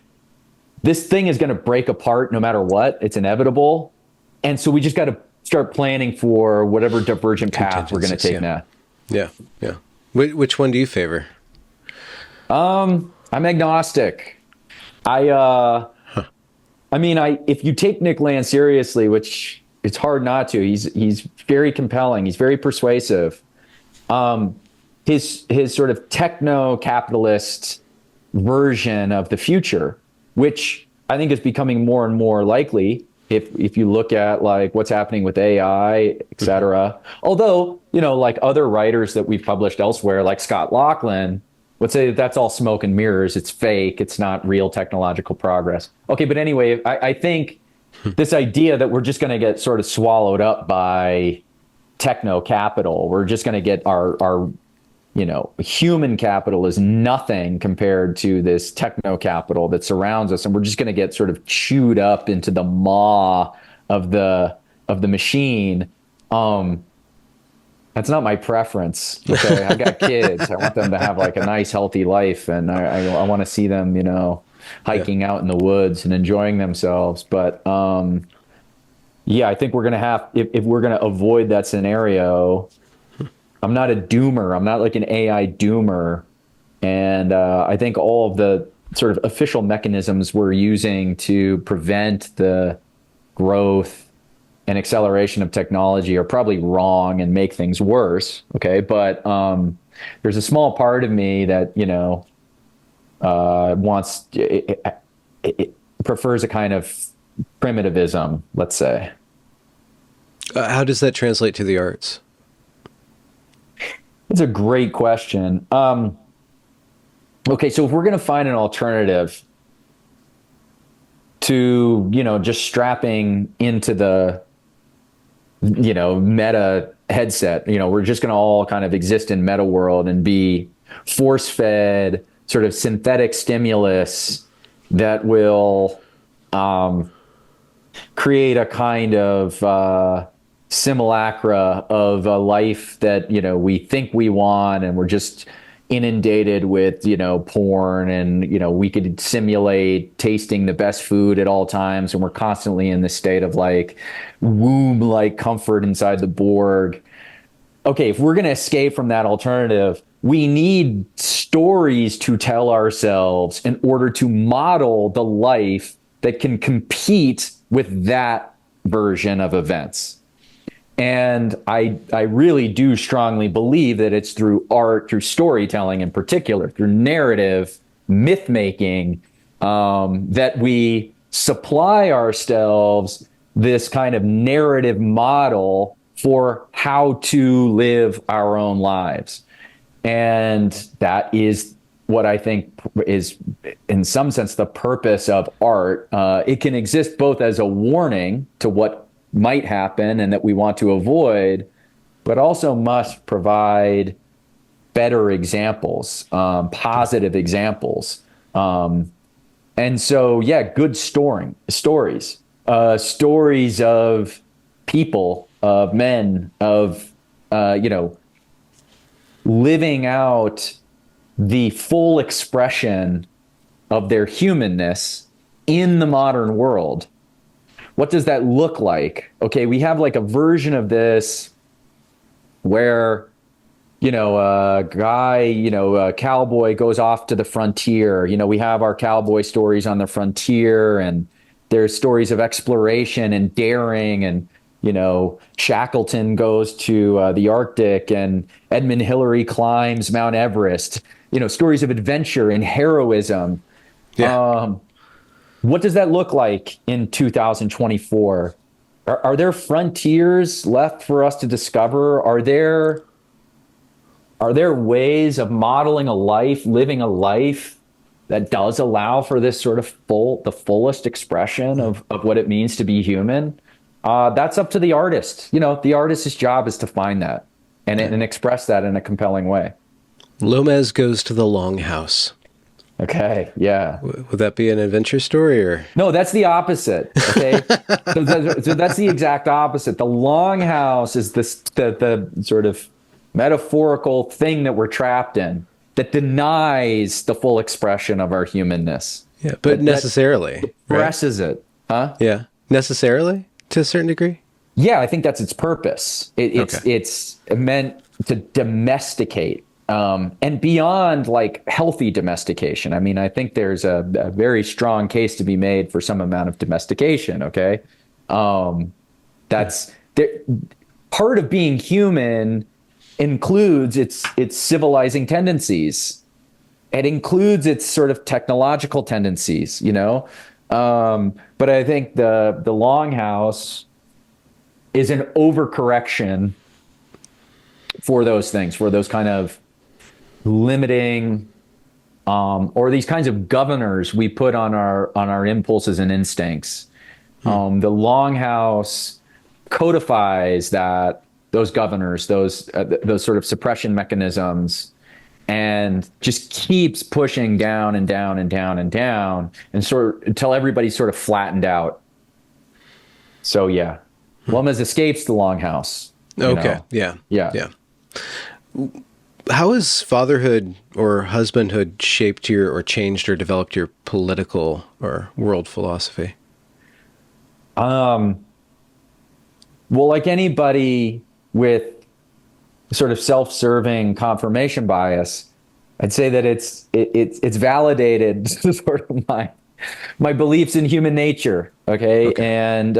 this thing is going to break apart no matter what. It's inevitable. And so we just got to start planning for whatever divergent path we're going to take now. Yeah. Which one do you favor? I'm agnostic. If you take Nick Land seriously, which it's hard not to, he's very compelling. He's very persuasive. His sort of techno-capitalist version of the future, which I think is becoming more and more likely if you look at like what's happening with AI, et cetera. Although, like other writers that we've published elsewhere, like Scott Laughlin, would say that that's all smoke and mirrors. It's fake. It's not real technological progress. Okay, but anyway, I think this idea that we're just going to get sort of swallowed up by techno capital, we're just going to get our human capital is nothing compared to this techno capital that surrounds us, and we're just going to get sort of chewed up into the maw of the machine. That's not my preference. Okay, I got kids. I want them to have like a nice, healthy life, and I want to see them, hiking out in the woods and enjoying themselves. But I think we're gonna have if we're gonna avoid that scenario. I'm not a doomer. I'm not like an AI doomer, and I think all of the sort of official mechanisms we're using to prevent the growth and acceleration of technology are probably wrong and make things worse. Okay. But there's a small part of me that, it prefers a kind of primitivism, let's say. How does that translate to the arts? It's a great question. Okay. So if we're going to find an alternative, to, just strapping into the, meta headset. We're just going to all kind of exist in meta world and be force fed sort of synthetic stimulus that will create a kind of simulacra of a life that, we think we want, and we're just inundated with, porn, and, we could simulate tasting the best food at all times. And we're constantly in this state of like womb-like comfort inside the Borg. Okay, if we're going to escape from that alternative, we need stories to tell ourselves in order to model the life that can compete with that version of events. And I really do strongly believe that it's through art, through storytelling in particular, through narrative, myth making, that we supply ourselves this kind of narrative model for how to live our own lives. And that is what I think is, in some sense, the purpose of art. It can exist both as a warning to what might happen and that we want to avoid, but also must provide better examples, positive examples. And so, yeah, good stories of people, of men, of, living out the full expression of their humanness in the modern world. What does that look like? Okay, we have like a version of this where, a guy, a cowboy goes off to the frontier. We have our cowboy stories on the frontier, and there's stories of exploration and daring, and, Shackleton goes to the Arctic, and Edmund Hillary climbs Mount Everest, stories of adventure and heroism. Yeah. What does that look like in 2024? Are there frontiers left for us to discover? Are there ways of modeling a life, living a life that does allow for this sort of the fullest expression of what it means to be human? That's up to the artist. The artist's job is to find that and express that in a compelling way. Lomez goes to the Longhouse. Okay, yeah. Would that be an adventure story, or? No, that's the opposite. Okay, so that's the exact opposite. The Longhouse is the sort of metaphorical thing that we're trapped in that denies the full expression of our humanness. Yeah, but necessarily suppresses it, huh? Yeah, necessarily to a certain degree. Yeah, I think that's its purpose. It's meant to domesticate. And beyond like healthy domestication, I mean, I think there's a very strong case to be made for some amount of domestication. Okay, that's part of being human includes its civilizing tendencies. It includes its sort of technological tendencies, But I think the Longhouse is an overcorrection for those things, for those kind of limiting or these kinds of governors we put on our impulses and instincts. The Longhouse codifies those governors, those sort of suppression mechanisms, and just keeps pushing down and down and down and down, and sort of until everybody's sort of flattened out. So yeah, Lomez escapes the Longhouse. Okay. Yeah. How has fatherhood or husbandhood shaped or changed or developed your political or world philosophy? Well, like anybody with sort of self-serving confirmation bias, I'd say that it's validated sort of my beliefs in human nature. Okay. And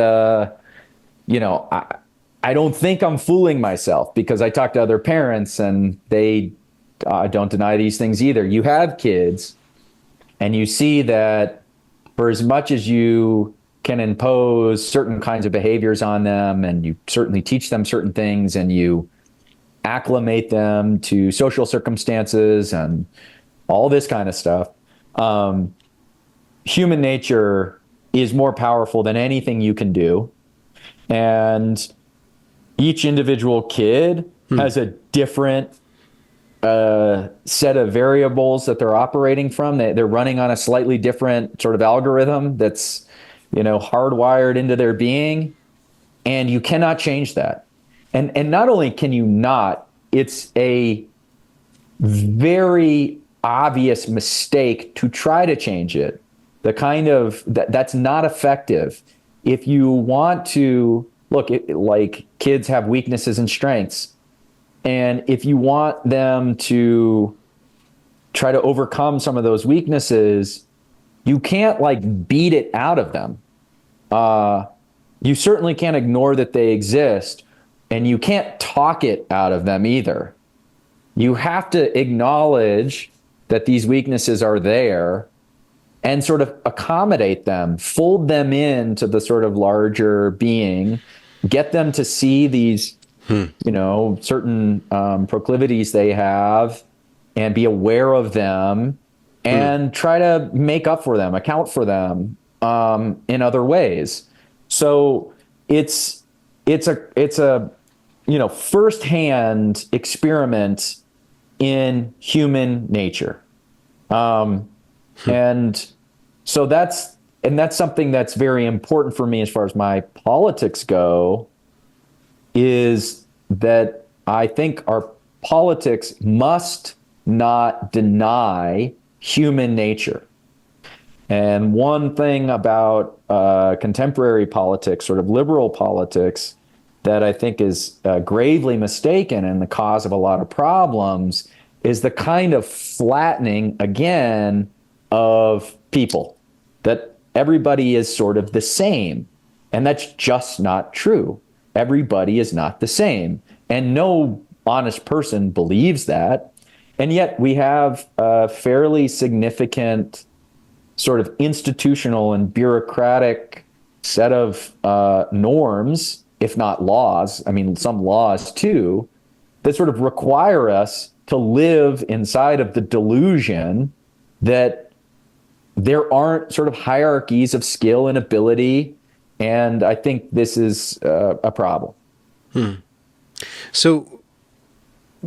I don't think I'm fooling myself, because I talk to other parents and they don't deny these things either. You have kids and you see that for as much as you can impose certain kinds of behaviors on them, and you certainly teach them certain things, and you acclimate them to social circumstances and all this kind of stuff, human nature is more powerful than anything you can do. And each individual kid has a different set of variables that they're operating from. They're running on a slightly different sort of algorithm that's, hardwired into their being. And you cannot change that. And not only can you not, it's a very obvious mistake to try to change it. The kind of that's not effective. If you want to look, like kids have weaknesses and strengths, and if you want them to try to overcome some of those weaknesses, you can't like beat it out of them. You certainly can't ignore that they exist, and you can't talk it out of them either. You have to acknowledge that these weaknesses are there and sort of accommodate them, fold them into the sort of larger being, get them to see these, certain proclivities they have and be aware of them and try to make up for them, account for them in other ways. So it's a firsthand experiment in human nature. And so that's something that's very important for me as far as my politics go, is that I think our politics must not deny human nature. And one thing about contemporary politics, sort of liberal politics, that I think is gravely mistaken and the cause of a lot of problems is the kind of flattening, again, of people, that everybody is sort of the same. And that's just not true. Everybody is not the same. And no honest person believes that. And yet we have a fairly significant sort of institutional and bureaucratic set of norms, if not laws, I mean, some laws too, that sort of require us to live inside of the delusion that there aren't sort of hierarchies of skill and ability. And I think this is a problem. So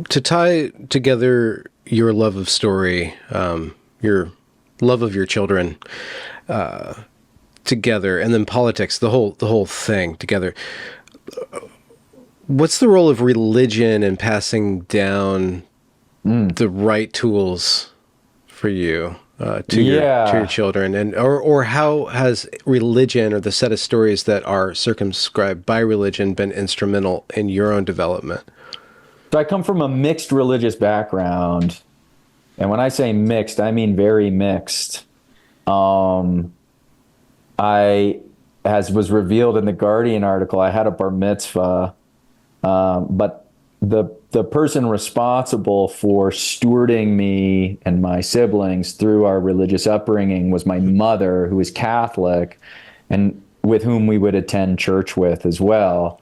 to tie together your love of story, your love of your children together, and then politics, the whole thing together, what's the role of religion in passing down the right tools for you to your children, and or how has religion or the set of stories that are circumscribed by religion been instrumental in your own development? So I come from a mixed religious background, and when I say mixed, I mean very mixed. I, as was revealed in the Guardian article, I had a bar mitzvah, but the person responsible for stewarding me and my siblings through our religious upbringing was my mother, who is Catholic, and with whom we would attend church with as well.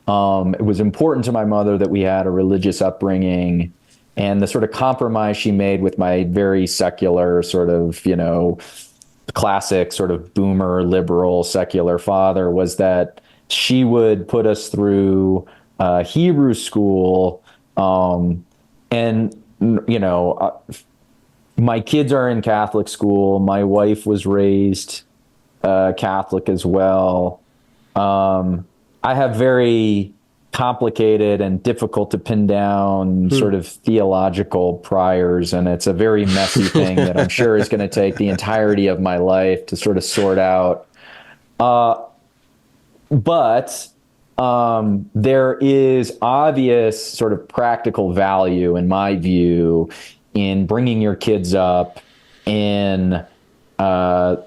It was important to my mother that we had a religious upbringing, and the sort of compromise she made with my very secular sort of, classic sort of boomer, liberal, secular father was that she would put us through Hebrew school. My kids are in Catholic school. My wife was raised Catholic as well. I have very complicated and difficult to pin down sort of theological priors, and it's a very messy thing that I'm sure is going to take the entirety of my life to sort of sort out. But there is obvious sort of practical value, in my view, in bringing your kids up in a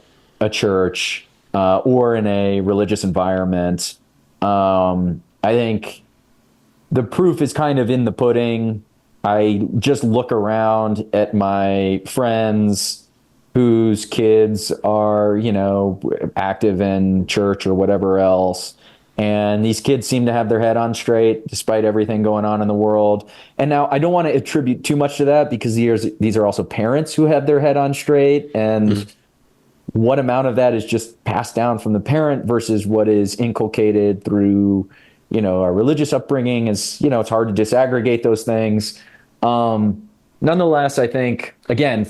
church or in a religious environment. I think the proof is kind of in the pudding. I just look around at my friends whose kids are, active in church or whatever else. And these kids seem to have their head on straight despite everything going on in the world. And now I don't want to attribute too much to that, because these are also parents who have their head on straight. And what amount of that is just passed down from the parent versus what is inculcated through, our religious upbringing is, it's hard to disaggregate those things. Nonetheless, I think, again,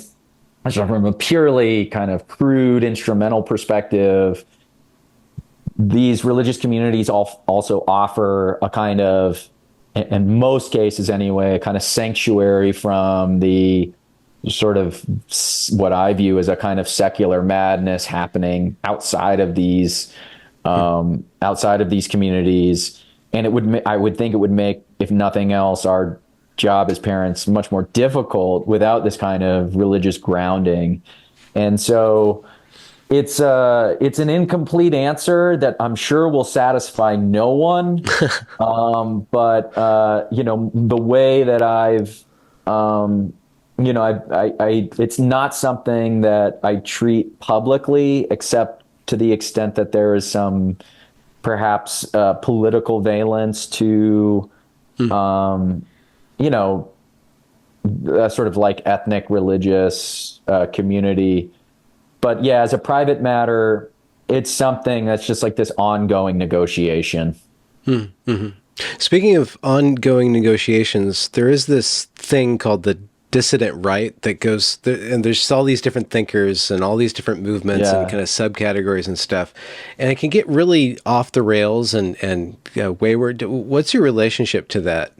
from a purely kind of crude instrumental perspective, these religious communities also offer a kind of, in most cases anyway, a kind of sanctuary from the sort of what I view as a kind of secular madness happening outside of these communities. And I would think it would make, if nothing else, our job as parents much more difficult without this kind of religious grounding. And so it's an incomplete answer that I'm sure will satisfy no one. But the way that it's not something that I treat publicly, except to the extent that there is some perhaps political valence to, a sort of like ethnic religious community. But yeah, as a private matter, it's something that's just like this ongoing negotiation. Mm-hmm. Speaking of ongoing negotiations, there is this thing called the dissident right that goes, and there's all these different thinkers and all these different movements and kind of subcategories and stuff. And it can get really off the rails and wayward. What's your relationship to that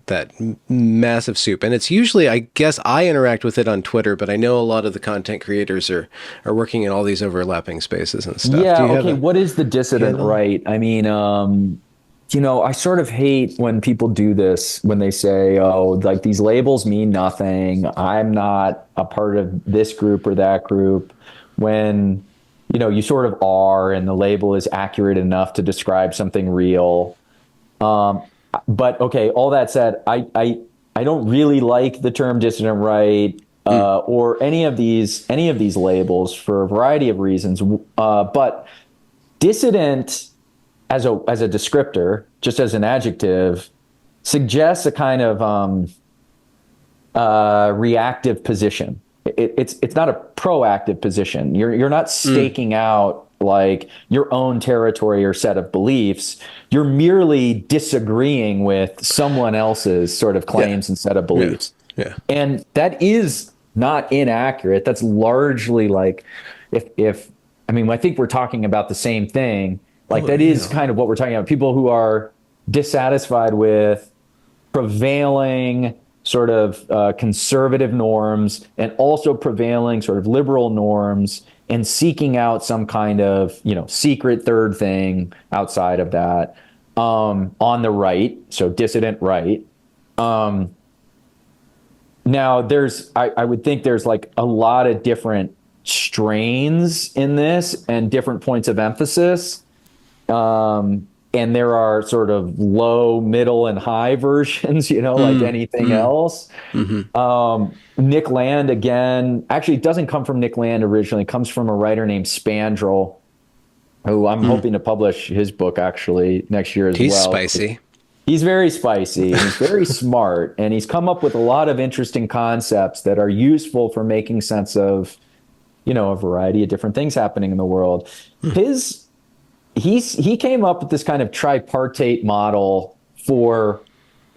massive soup? And it's usually, I guess I interact with it on Twitter, but I know a lot of the content creators are working in all these overlapping spaces and stuff. Yeah, okay, what is the dissident right? I mean, I sort of hate when people do this, when they say, oh, like these labels mean nothing. I'm not a part of this group or that group. When, you sort of are, and the label is accurate enough to describe something real. But okay, all that said, I don't really like the term dissident right or any of these labels for a variety of reasons. But dissident as a descriptor, just as an adjective, suggests a kind of reactive position. It's not a proactive position. You're not staking out like your own territory or set of beliefs. You're merely disagreeing with someone else's sort of claims and set of beliefs. Yeah. And that is not inaccurate. That's largely like I think we're talking about the same thing. Like that is kind of what we're talking about. People who are dissatisfied with prevailing sort of conservative norms and also prevailing sort of liberal norms and seeking out some kind of, secret third thing outside of that on the right. So dissident right. Now I would think there's like a lot of different strains in this and different points of emphasis. And there are sort of low, middle, and high versions, like anything else. Nick Land, again, actually it doesn't come from Nick Land originally. It comes from a writer named Spandrel, who I'm hoping to publish his book actually next year as well. He's spicy. He's very spicy, and he's very smart, and he's come up with a lot of interesting concepts that are useful for making sense of, a variety of different things happening in the world. He came up with this kind of tripartite model for,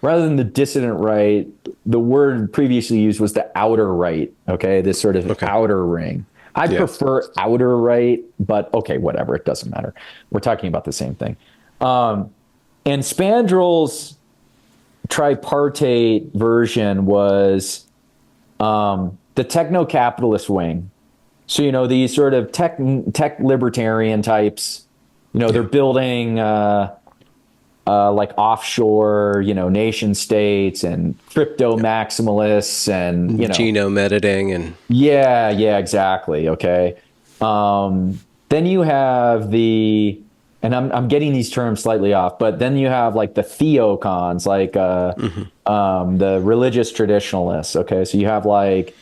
rather than the dissident right, the word previously used was the outer right. Okay, this sort of outer ring. I prefer outer right, but okay, whatever, it doesn't matter. We're talking about the same thing. And Spandrel's tripartite version was the techno-capitalist wing. So, these sort of tech libertarian types, they're building like offshore, nation states and crypto maximalists and, genome editing and. Yeah, exactly. Okay. Then you have and I'm getting these terms slightly off, but then you have like the theocons, like the religious traditionalists. Okay. So you have like,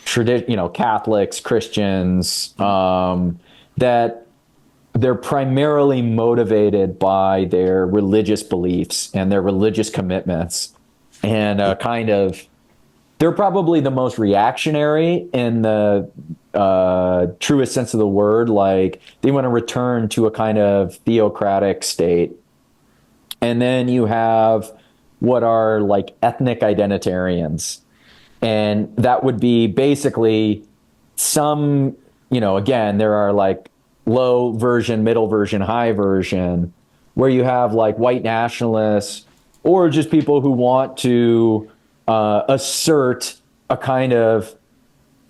Catholics, Christians, that they're primarily motivated by their religious beliefs and their religious commitments, and they're probably the most reactionary in the truest sense of the word. Like they want to return to a kind of theocratic state. And then you have what are like ethnic identitarians. And that would be basically some, again, there are like low version, middle version, high version, where you have like white nationalists or just people who want to assert a kind of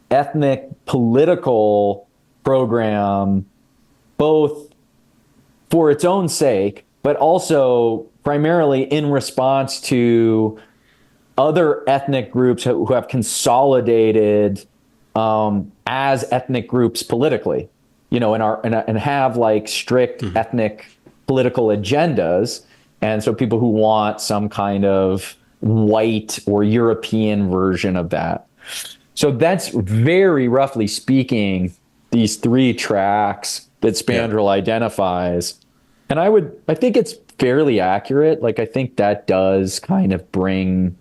ethnic political program, both for its own sake, but also primarily in response to other ethnic groups who have consolidated as ethnic groups politically, and have like strict ethnic political agendas. And so people who want some kind of white or European version of that. So that's very roughly speaking, these three tracks that Spandrel identifies. And I think it's fairly accurate. Like, I think that does kind of bring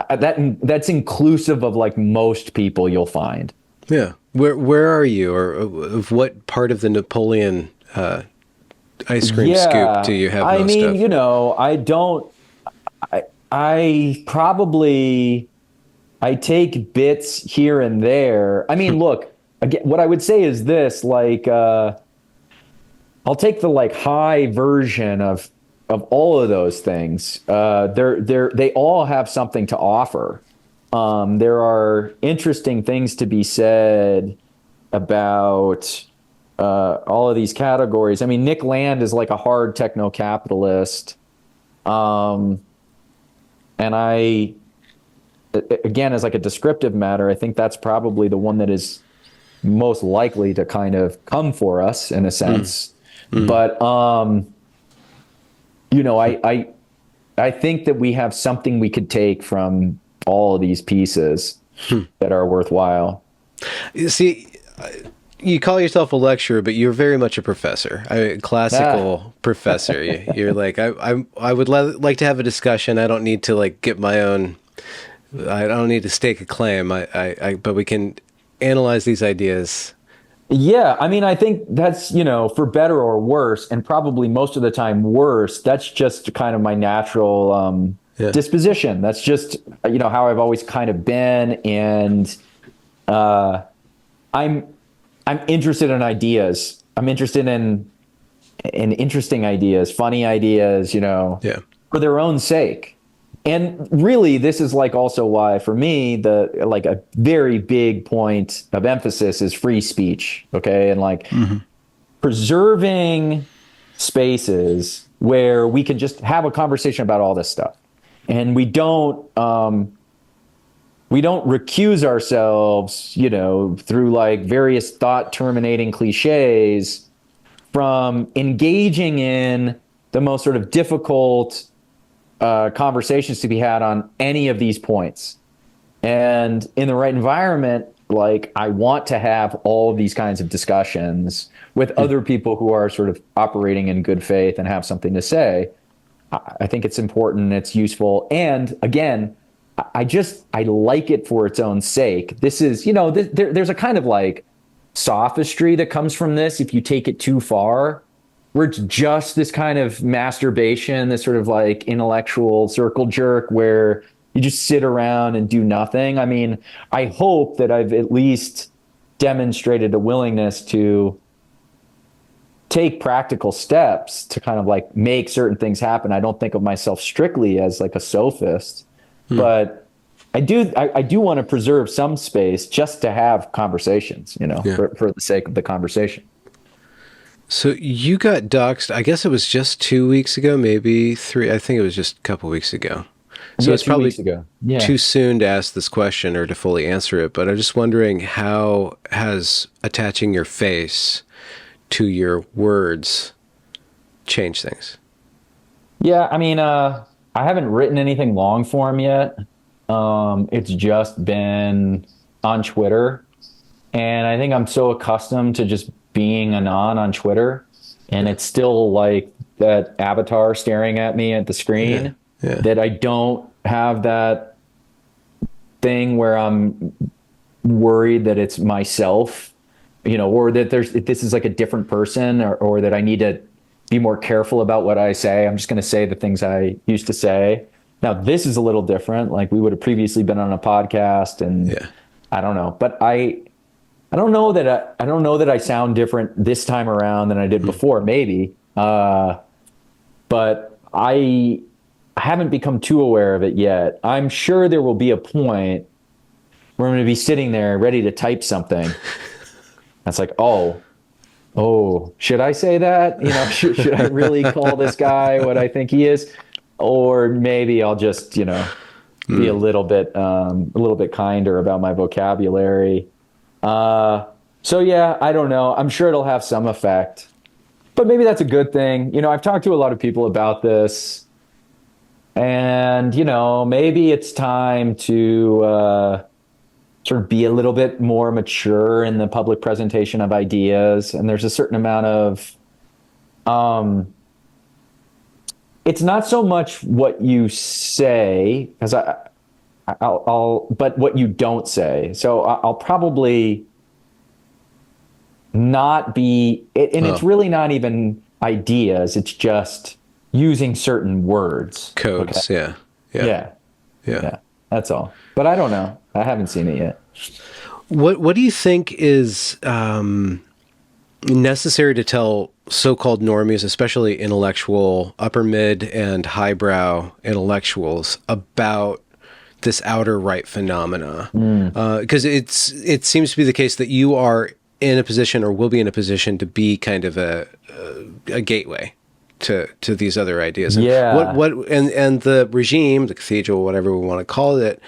that's inclusive of like most people you'll find. Yeah. Where are you, or of what part of the Napoleon ice cream scoop do you have most of? I mean, I probably, I take bits here and there. I mean, look, again, what I would say is this, like, I'll take the like high version of all of those things. They all have something to offer. There are interesting things to be said about all of these categories. I mean, Nick Land is like a hard techno-capitalist. And again, as like a descriptive matter, I think that's probably the one that is most likely to kind of come for us in a sense. But, I think that we have something we could take from all of these pieces that are worthwhile. You see, you call yourself a lecturer, but you're very much a professor, classical professor. You're like, I would like to have a discussion. I don't need to like get my own. I don't need to stake a claim. But we can analyze these ideas. Yeah, I mean, I think that's, for better or worse, and probably most of the time worse, that's just kind of my natural disposition. That's just, how I've always kind of been. And I'm interested in ideas. I'm interested in interesting ideas, funny ideas, for their own sake. And really, this is like also why, for me, like a very big point of emphasis is free speech. Okay. And like preserving spaces where we can just have a conversation about all this stuff. And we don't recuse ourselves, through like various thought terminating cliches from engaging in the most sort of difficult conversations to be had on any of these points. And in the right environment, like I want to have all of these kinds of discussions with other people who are sort of operating in good faith and have something to say. I think it's important, it's useful. And again, I like it for its own sake. This is, there's a kind of like sophistry that comes from this if you take it too far, where it's just this kind of masturbation, this sort of like intellectual circle jerk where you just sit around and do nothing. I mean, I hope that I've at least demonstrated a willingness to take practical steps to kind of like make certain things happen. I don't think of myself strictly as like a sophist, but I do want to preserve some space just to have conversations, for the sake of the conversation. So you got doxxed, I guess it was just 2 weeks ago, maybe 3. I think it was just a couple weeks ago. So it's probably too soon to ask this question or to fully answer it. But I'm just wondering, how has attaching your face to your words changed things? Yeah, I mean, I haven't written anything long form yet. It's just been on Twitter. And I think I'm so accustomed to just being anon on Twitter, and it's still like that avatar staring at me at the screen, that I don't have that thing where I'm worried that it's myself, or that this is like a different person, or that I need to be more careful about what I say. I'm just going to say the things I used to say. Now, this is a little different. Like, we would have previously been on a podcast, and Yeah. I don't know, but I don't know that I don't know that I sound different this time around than I did before, maybe. But I haven't become too aware of it yet. I'm sure there will be a point where I'm going to be sitting there ready to type something. That's like, should I say that? Should I really call this guy what I think he is? Or maybe I'll just, be a little bit kinder about my vocabulary. So yeah, I don't know. I'm sure it'll have some effect, but maybe that's a good thing. I've talked to a lot of people about this, and maybe it's time to sort of be a little bit more mature in the public presentation of ideas. And there's a certain amount of it's not so much what you say, because but what you don't say. So I'll probably not be, and it's really not even ideas. It's just using certain words. Codes. Okay? Yeah. Yeah. That's all. But I don't know. I haven't seen it yet. What do you think is necessary to tell so-called normies, especially intellectual, upper mid and highbrow intellectuals, about this outer right phenomena? Because it seems to be the case that you are in a position, or will be in a position, to be kind of a gateway to these other ideas. And and the regime, the cathedral, whatever we want to call it,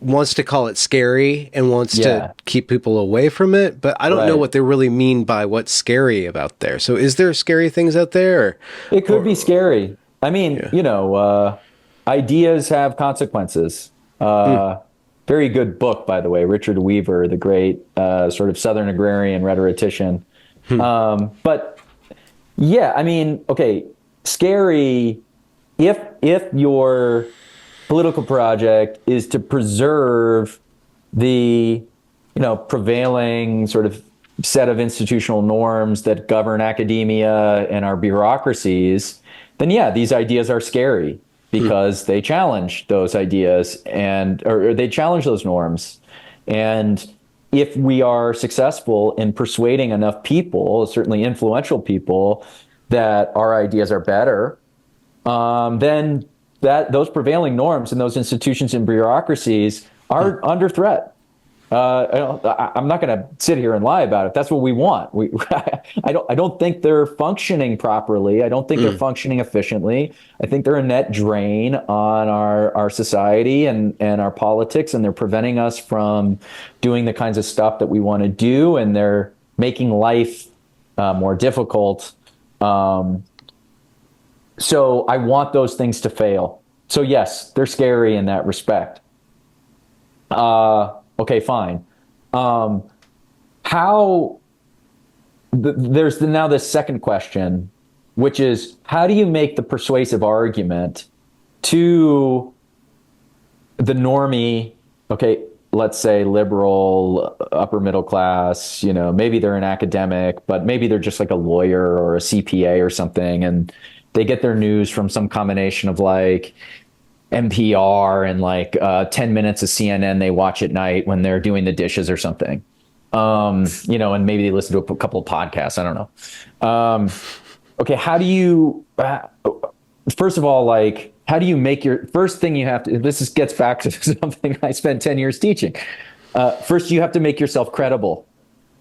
wants to call it scary and wants to keep people away from it, but I don't know what they really mean by what's scary about there. So is there scary things out there? It could be scary. I mean, ideas have consequences. Very good book, by the way, Richard Weaver, the great sort of Southern agrarian rhetorician. But yeah, I mean, okay, scary if your political project is to preserve the, prevailing sort of set of institutional norms that govern academia and our bureaucracies, then yeah, these ideas are scary because they challenge those ideas or they challenge those norms. And if we are successful in persuading enough people, certainly influential people, that our ideas are better, then those prevailing norms and those institutions and bureaucracies are under threat. I'm not going to sit here and lie about it. That's what we want. I don't think they're functioning properly. I don't think they're functioning efficiently. I think they're a net drain on our society and our politics, and they're preventing us from doing the kinds of stuff that we want to do, and they're making life more difficult. So I want those things to fail. So yes, they're scary in that respect. Okay, fine. There's now this second question, which is, how do you make the persuasive argument to the normie, okay, let's say liberal, upper middle class, maybe they're an academic, but maybe they're just like a lawyer or a CPA or something, and they get their news from some combination of like NPR and like 10 minutes of CNN they watch at night when they're doing the dishes or something. And maybe they listen to a couple of podcasts. I don't know. Okay, how do you, first of all, like, how do you make first thing you have to, gets back to something I spent 10 years teaching. First, you have to make yourself credible.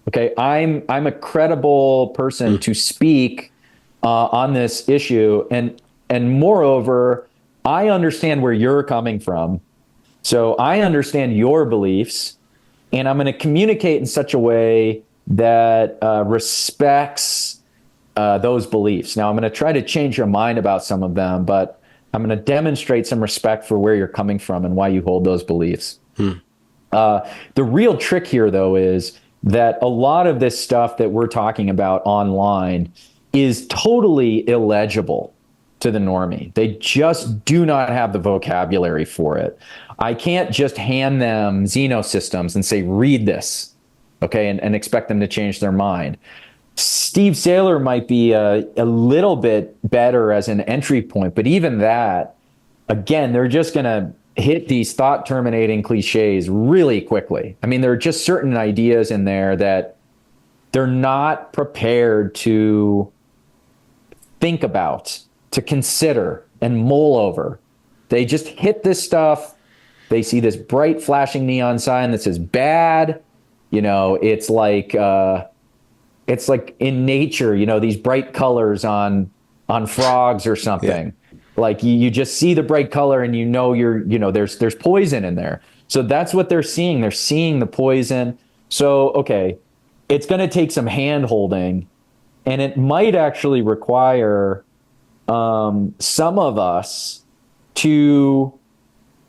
Okay, I'm a credible person to speak on this issue, and moreover, I understand where you're coming from, so I understand your beliefs, and I'm going to communicate in such a way that respects those beliefs. Now, I'm going to try to change your mind about some of them, but I'm going to demonstrate some respect for where you're coming from and why you hold those beliefs. The real trick here, though, is that a lot of this stuff that we're talking about online is totally illegible. to the normie. They just do not have the vocabulary for it. I can't just hand them Xenosystems and say, read this, okay, and expect them to change their mind. Steve Saylor might be a little bit better as an entry point, but even that, again, they're just going to hit these thought terminating cliches really quickly. I mean, there are just certain ideas in there that they're not prepared to think about, to consider and mull over. They just hit this stuff. They see this bright flashing neon sign that says bad. You know, it's like in nature, you know, these bright colors on frogs or something. Yeah. Like you just see the bright color and you know there's poison in there. So that's what they're seeing. They're seeing the poison. So, okay, it's going to take some hand holding, and it might actually require some of us to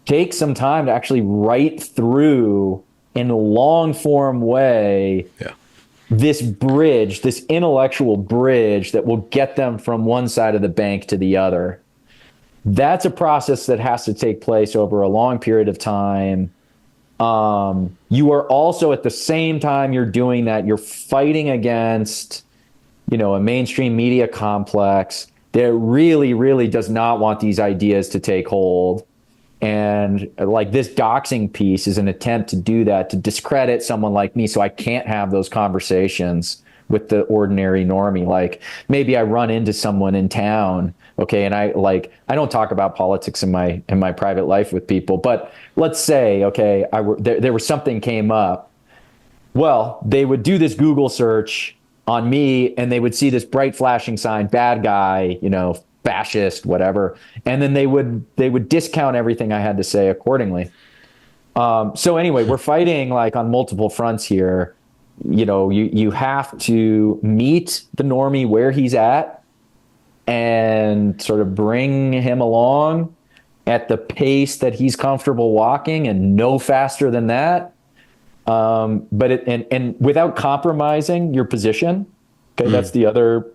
take some time to actually write through in a long form way this bridge, this intellectual bridge that will get them from one side of the bank to the other. That's a process that has to take place over a long period of time. You are also, at the same time you're doing that, you're fighting against, you know, a mainstream media complex that really, really does not want these ideas to take hold. And like this doxing piece is an attempt to do that, to discredit someone like me so I can't have those conversations with the ordinary normie. Like maybe I run into someone in town, okay, and I don't talk about politics in my private life with people, but let's say, okay, there was something came up. Well, they would do this Google search on me and they would see this bright flashing sign, bad guy, you know, fascist, whatever, and then they would discount everything I had to say accordingly. So anyway, we're fighting like on multiple fronts here. You know, you have to meet the normie where he's at and sort of bring him along at the pace that he's comfortable walking and no faster than that. But and without compromising your position. Okay, that's the other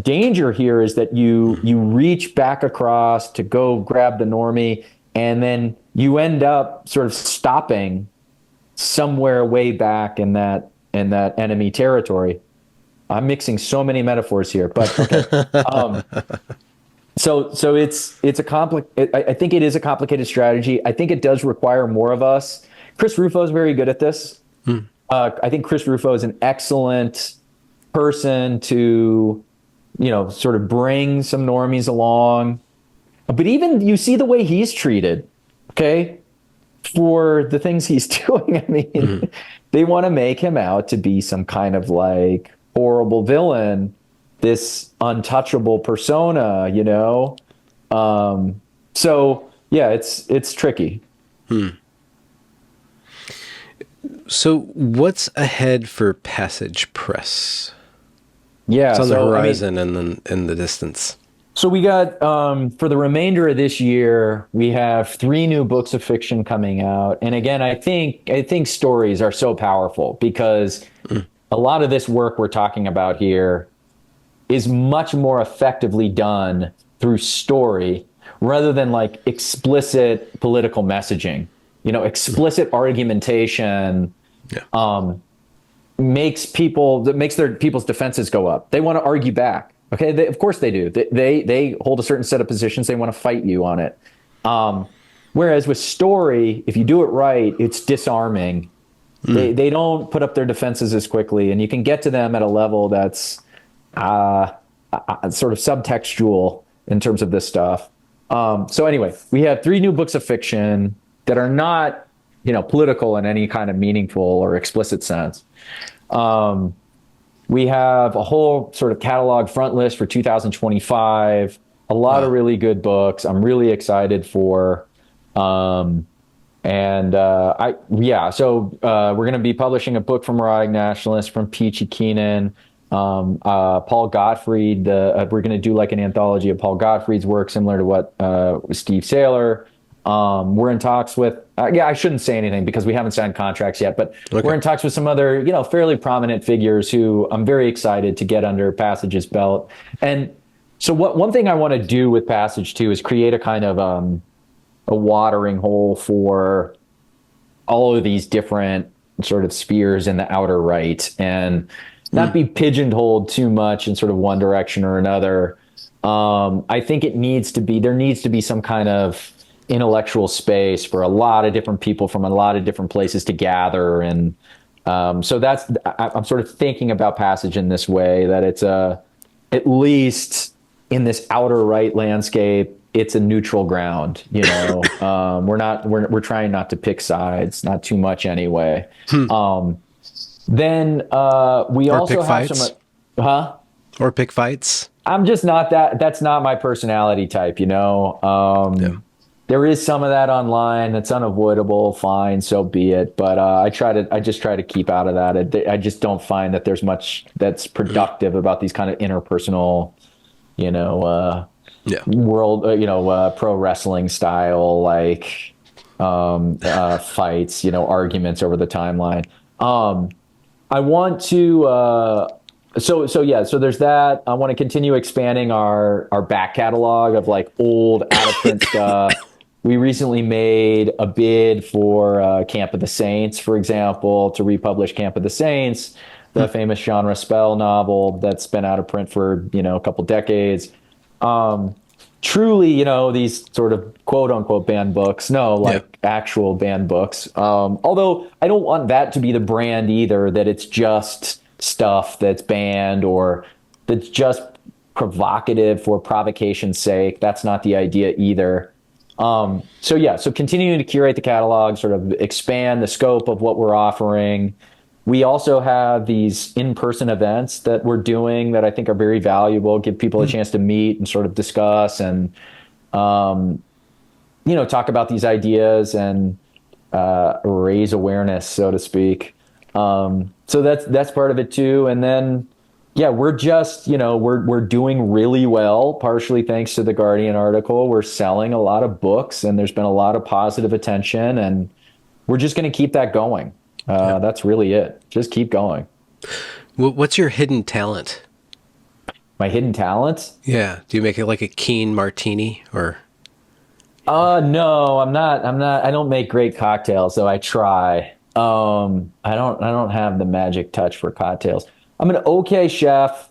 danger here, is that you reach back across to go grab the normie, and then you end up sort of stopping somewhere way back in that enemy territory. I'm mixing so many metaphors here, but okay. So it's I think it is a complicated strategy. I think it does require more of us. Chris Rufo is very good at this. I think Chris Rufo is an excellent person to, you know, sort of bring some normies along. But even you see the way he's treated, okay, for the things he's doing. I mean, they want to make him out to be some kind of like horrible villain, this untouchable persona, you know? So yeah, it's tricky. So what's ahead for Passage Press? Yeah, it's on the horizon, and then in the distance. So we got, for the remainder of this year, we have 3 new books of fiction coming out. And again, I think stories are so powerful because a lot of this work we're talking about here is much more effectively done through story rather than like explicit political messaging. You know, explicit argumentation makes people's defenses go up. They want to argue back. Okay, of course they do. They hold a certain set of positions. They want to fight you on it. Whereas with story, if you do it right, it's disarming. They don't put up their defenses as quickly, and you can get to them at a level that's sort of subtextual in terms of this stuff. So anyway, we have 3 new books of fiction that are not, you know, political in any kind of meaningful or explicit sense. We have a whole sort of catalog front list for 2025, a lot of really good books I'm really excited for. So we're going to be publishing a book from Erotic Nationalist, from Peachy Keenan, Paul Gottfried. We're going to do like an anthology of Paul Gottfried's work, similar to what Steve Saylor. We're in talks with, I shouldn't say anything because we haven't signed contracts yet, but we're in talks with some other, you know, fairly prominent figures who I'm very excited to get under Passage's belt. And So one thing I want to do with Passage 2 is create a kind of a watering hole for all of these different sort of spheres in the outer right, and not be pigeonholed too much in sort of one direction or another. I think there needs to be some kind of intellectual space for a lot of different people from a lot of different places to gather. And so I'm sort of thinking about Passage in this way, that it's at least in this outer right landscape, it's a neutral ground. We're trying not to pick sides, not too much anyway. Then we Or also pick have fights. some, huh? Or pick fights. I'm just not that's not my personality type. Yeah. There is some of that online. It's unavoidable. Fine, so be it. But I just try to keep out of that. I just don't find that there's much that's productive about these kind of interpersonal, Yeah. world, pro wrestling style, like fights, arguments over the timeline. I want to, so there's that. I want to continue expanding our back catalog of like old out of print stuff. We recently made a bid for Camp of the Saints, for example, to republish Camp of the Saints, the famous genre spell novel that's been out of print for, a couple decades. Truly, these sort of quote unquote banned books, actual banned books. Although I don't want that to be the brand either, that it's just stuff that's banned or that's just provocative for provocation's sake. That's not the idea either. So continuing to curate the catalog, sort of expand the scope of what we're offering. We also have these in-person events that we're doing that I think are very valuable, give people a chance to meet and sort of discuss and, talk about these ideas and raise awareness, so to speak. So that's part of it too. And then, we're just, we're doing really well, partially thanks to the Guardian article. We're selling a lot of books and there's been a lot of positive attention, and we're just going to keep that going. That's really it. Just keep going. What's your hidden talent? My hidden talent? Yeah. Do you make it like a keen martini or? No, I'm not. I don't make great cocktails, though I try. I don't have the magic touch for cocktails. I'm an okay chef,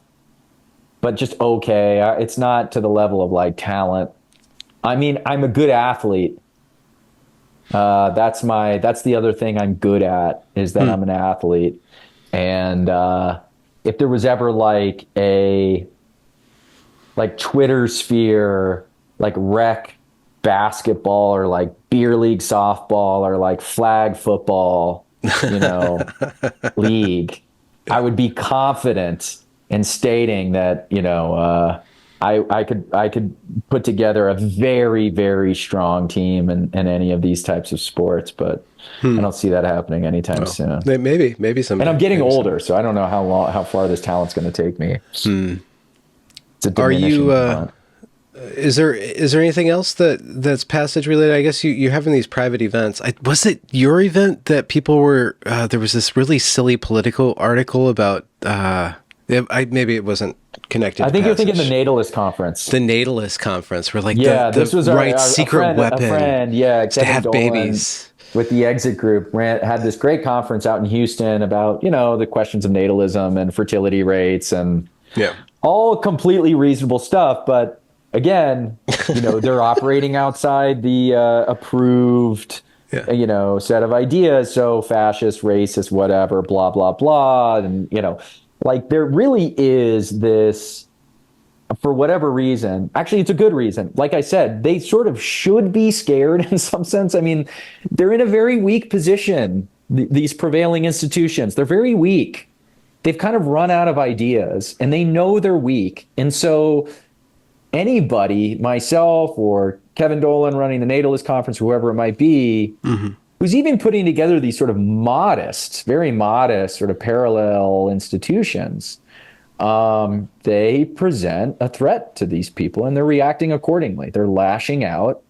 but just okay. It's not to the level of like talent. I mean, I'm a good athlete. That's the other thing I'm good at, is that I'm an athlete. And if there was ever like a Twitter sphere, like rec basketball or like beer league softball or like flag football, league, I would be confident in stating that, I could put together a very, very strong team in any of these types of sports, but I don't see that happening anytime soon. Maybe someday. And I'm getting older, so I don't know how far this talent's going to take me. It's a diminishing amount. Is there anything else that's Passage related? I guess you're having these private events. Was it your event that people were? There was this really silly political article about. Maybe it wasn't connected. I think you're thinking the Natalist conference. The Natalist conference, where like this was right our secret weapon. A friend, to have babies. With the Exit Group, had this great conference out in Houston about the questions of natalism and fertility rates and all completely reasonable stuff, but. Again, they're operating outside the approved, set of ideas. So fascist, racist, whatever, blah, blah, blah. And, there really is this, for whatever reason, actually, it's a good reason. Like I said, they sort of should be scared in some sense. I mean, they're in a very weak position, these prevailing institutions. They're very weak. They've kind of run out of ideas and they know they're weak. And so anybody, myself or Kevin Dolan running the Natalist conference, whoever it might be, who's even putting together these sort of very modest sort of parallel institutions, they present a threat to these people and they're reacting accordingly. They're lashing out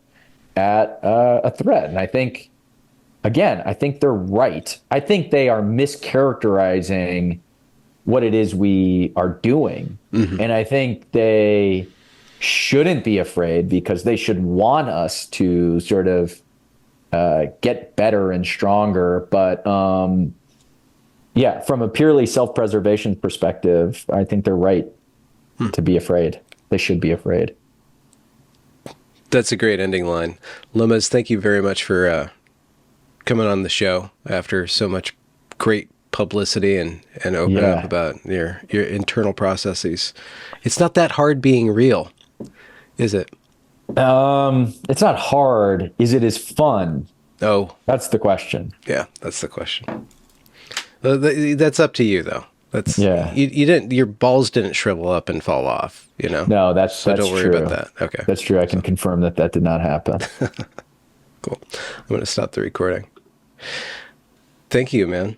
at a threat. And I think they're right. I think they are mischaracterizing what it is we are doing. And I think they shouldn't be afraid because they should want us to sort of get better and stronger. But yeah, from a purely self-preservation perspective, I think they're right to be afraid. They should be afraid. That's a great ending line. Lomez, thank you very much for coming on the show after so much great publicity and open up about your internal processes. It's not that hard being real, is it? It's not hard. Is it as fun? Oh, That's the question. yeah, that's the question. That's up to you, though. That's you didn't. Your balls didn't shrivel up and fall off. You know. No, that's so that's don't worry true. about that. Okay, that's true. I can confirm that did not happen. Cool. I'm going to stop the recording. Thank you, man.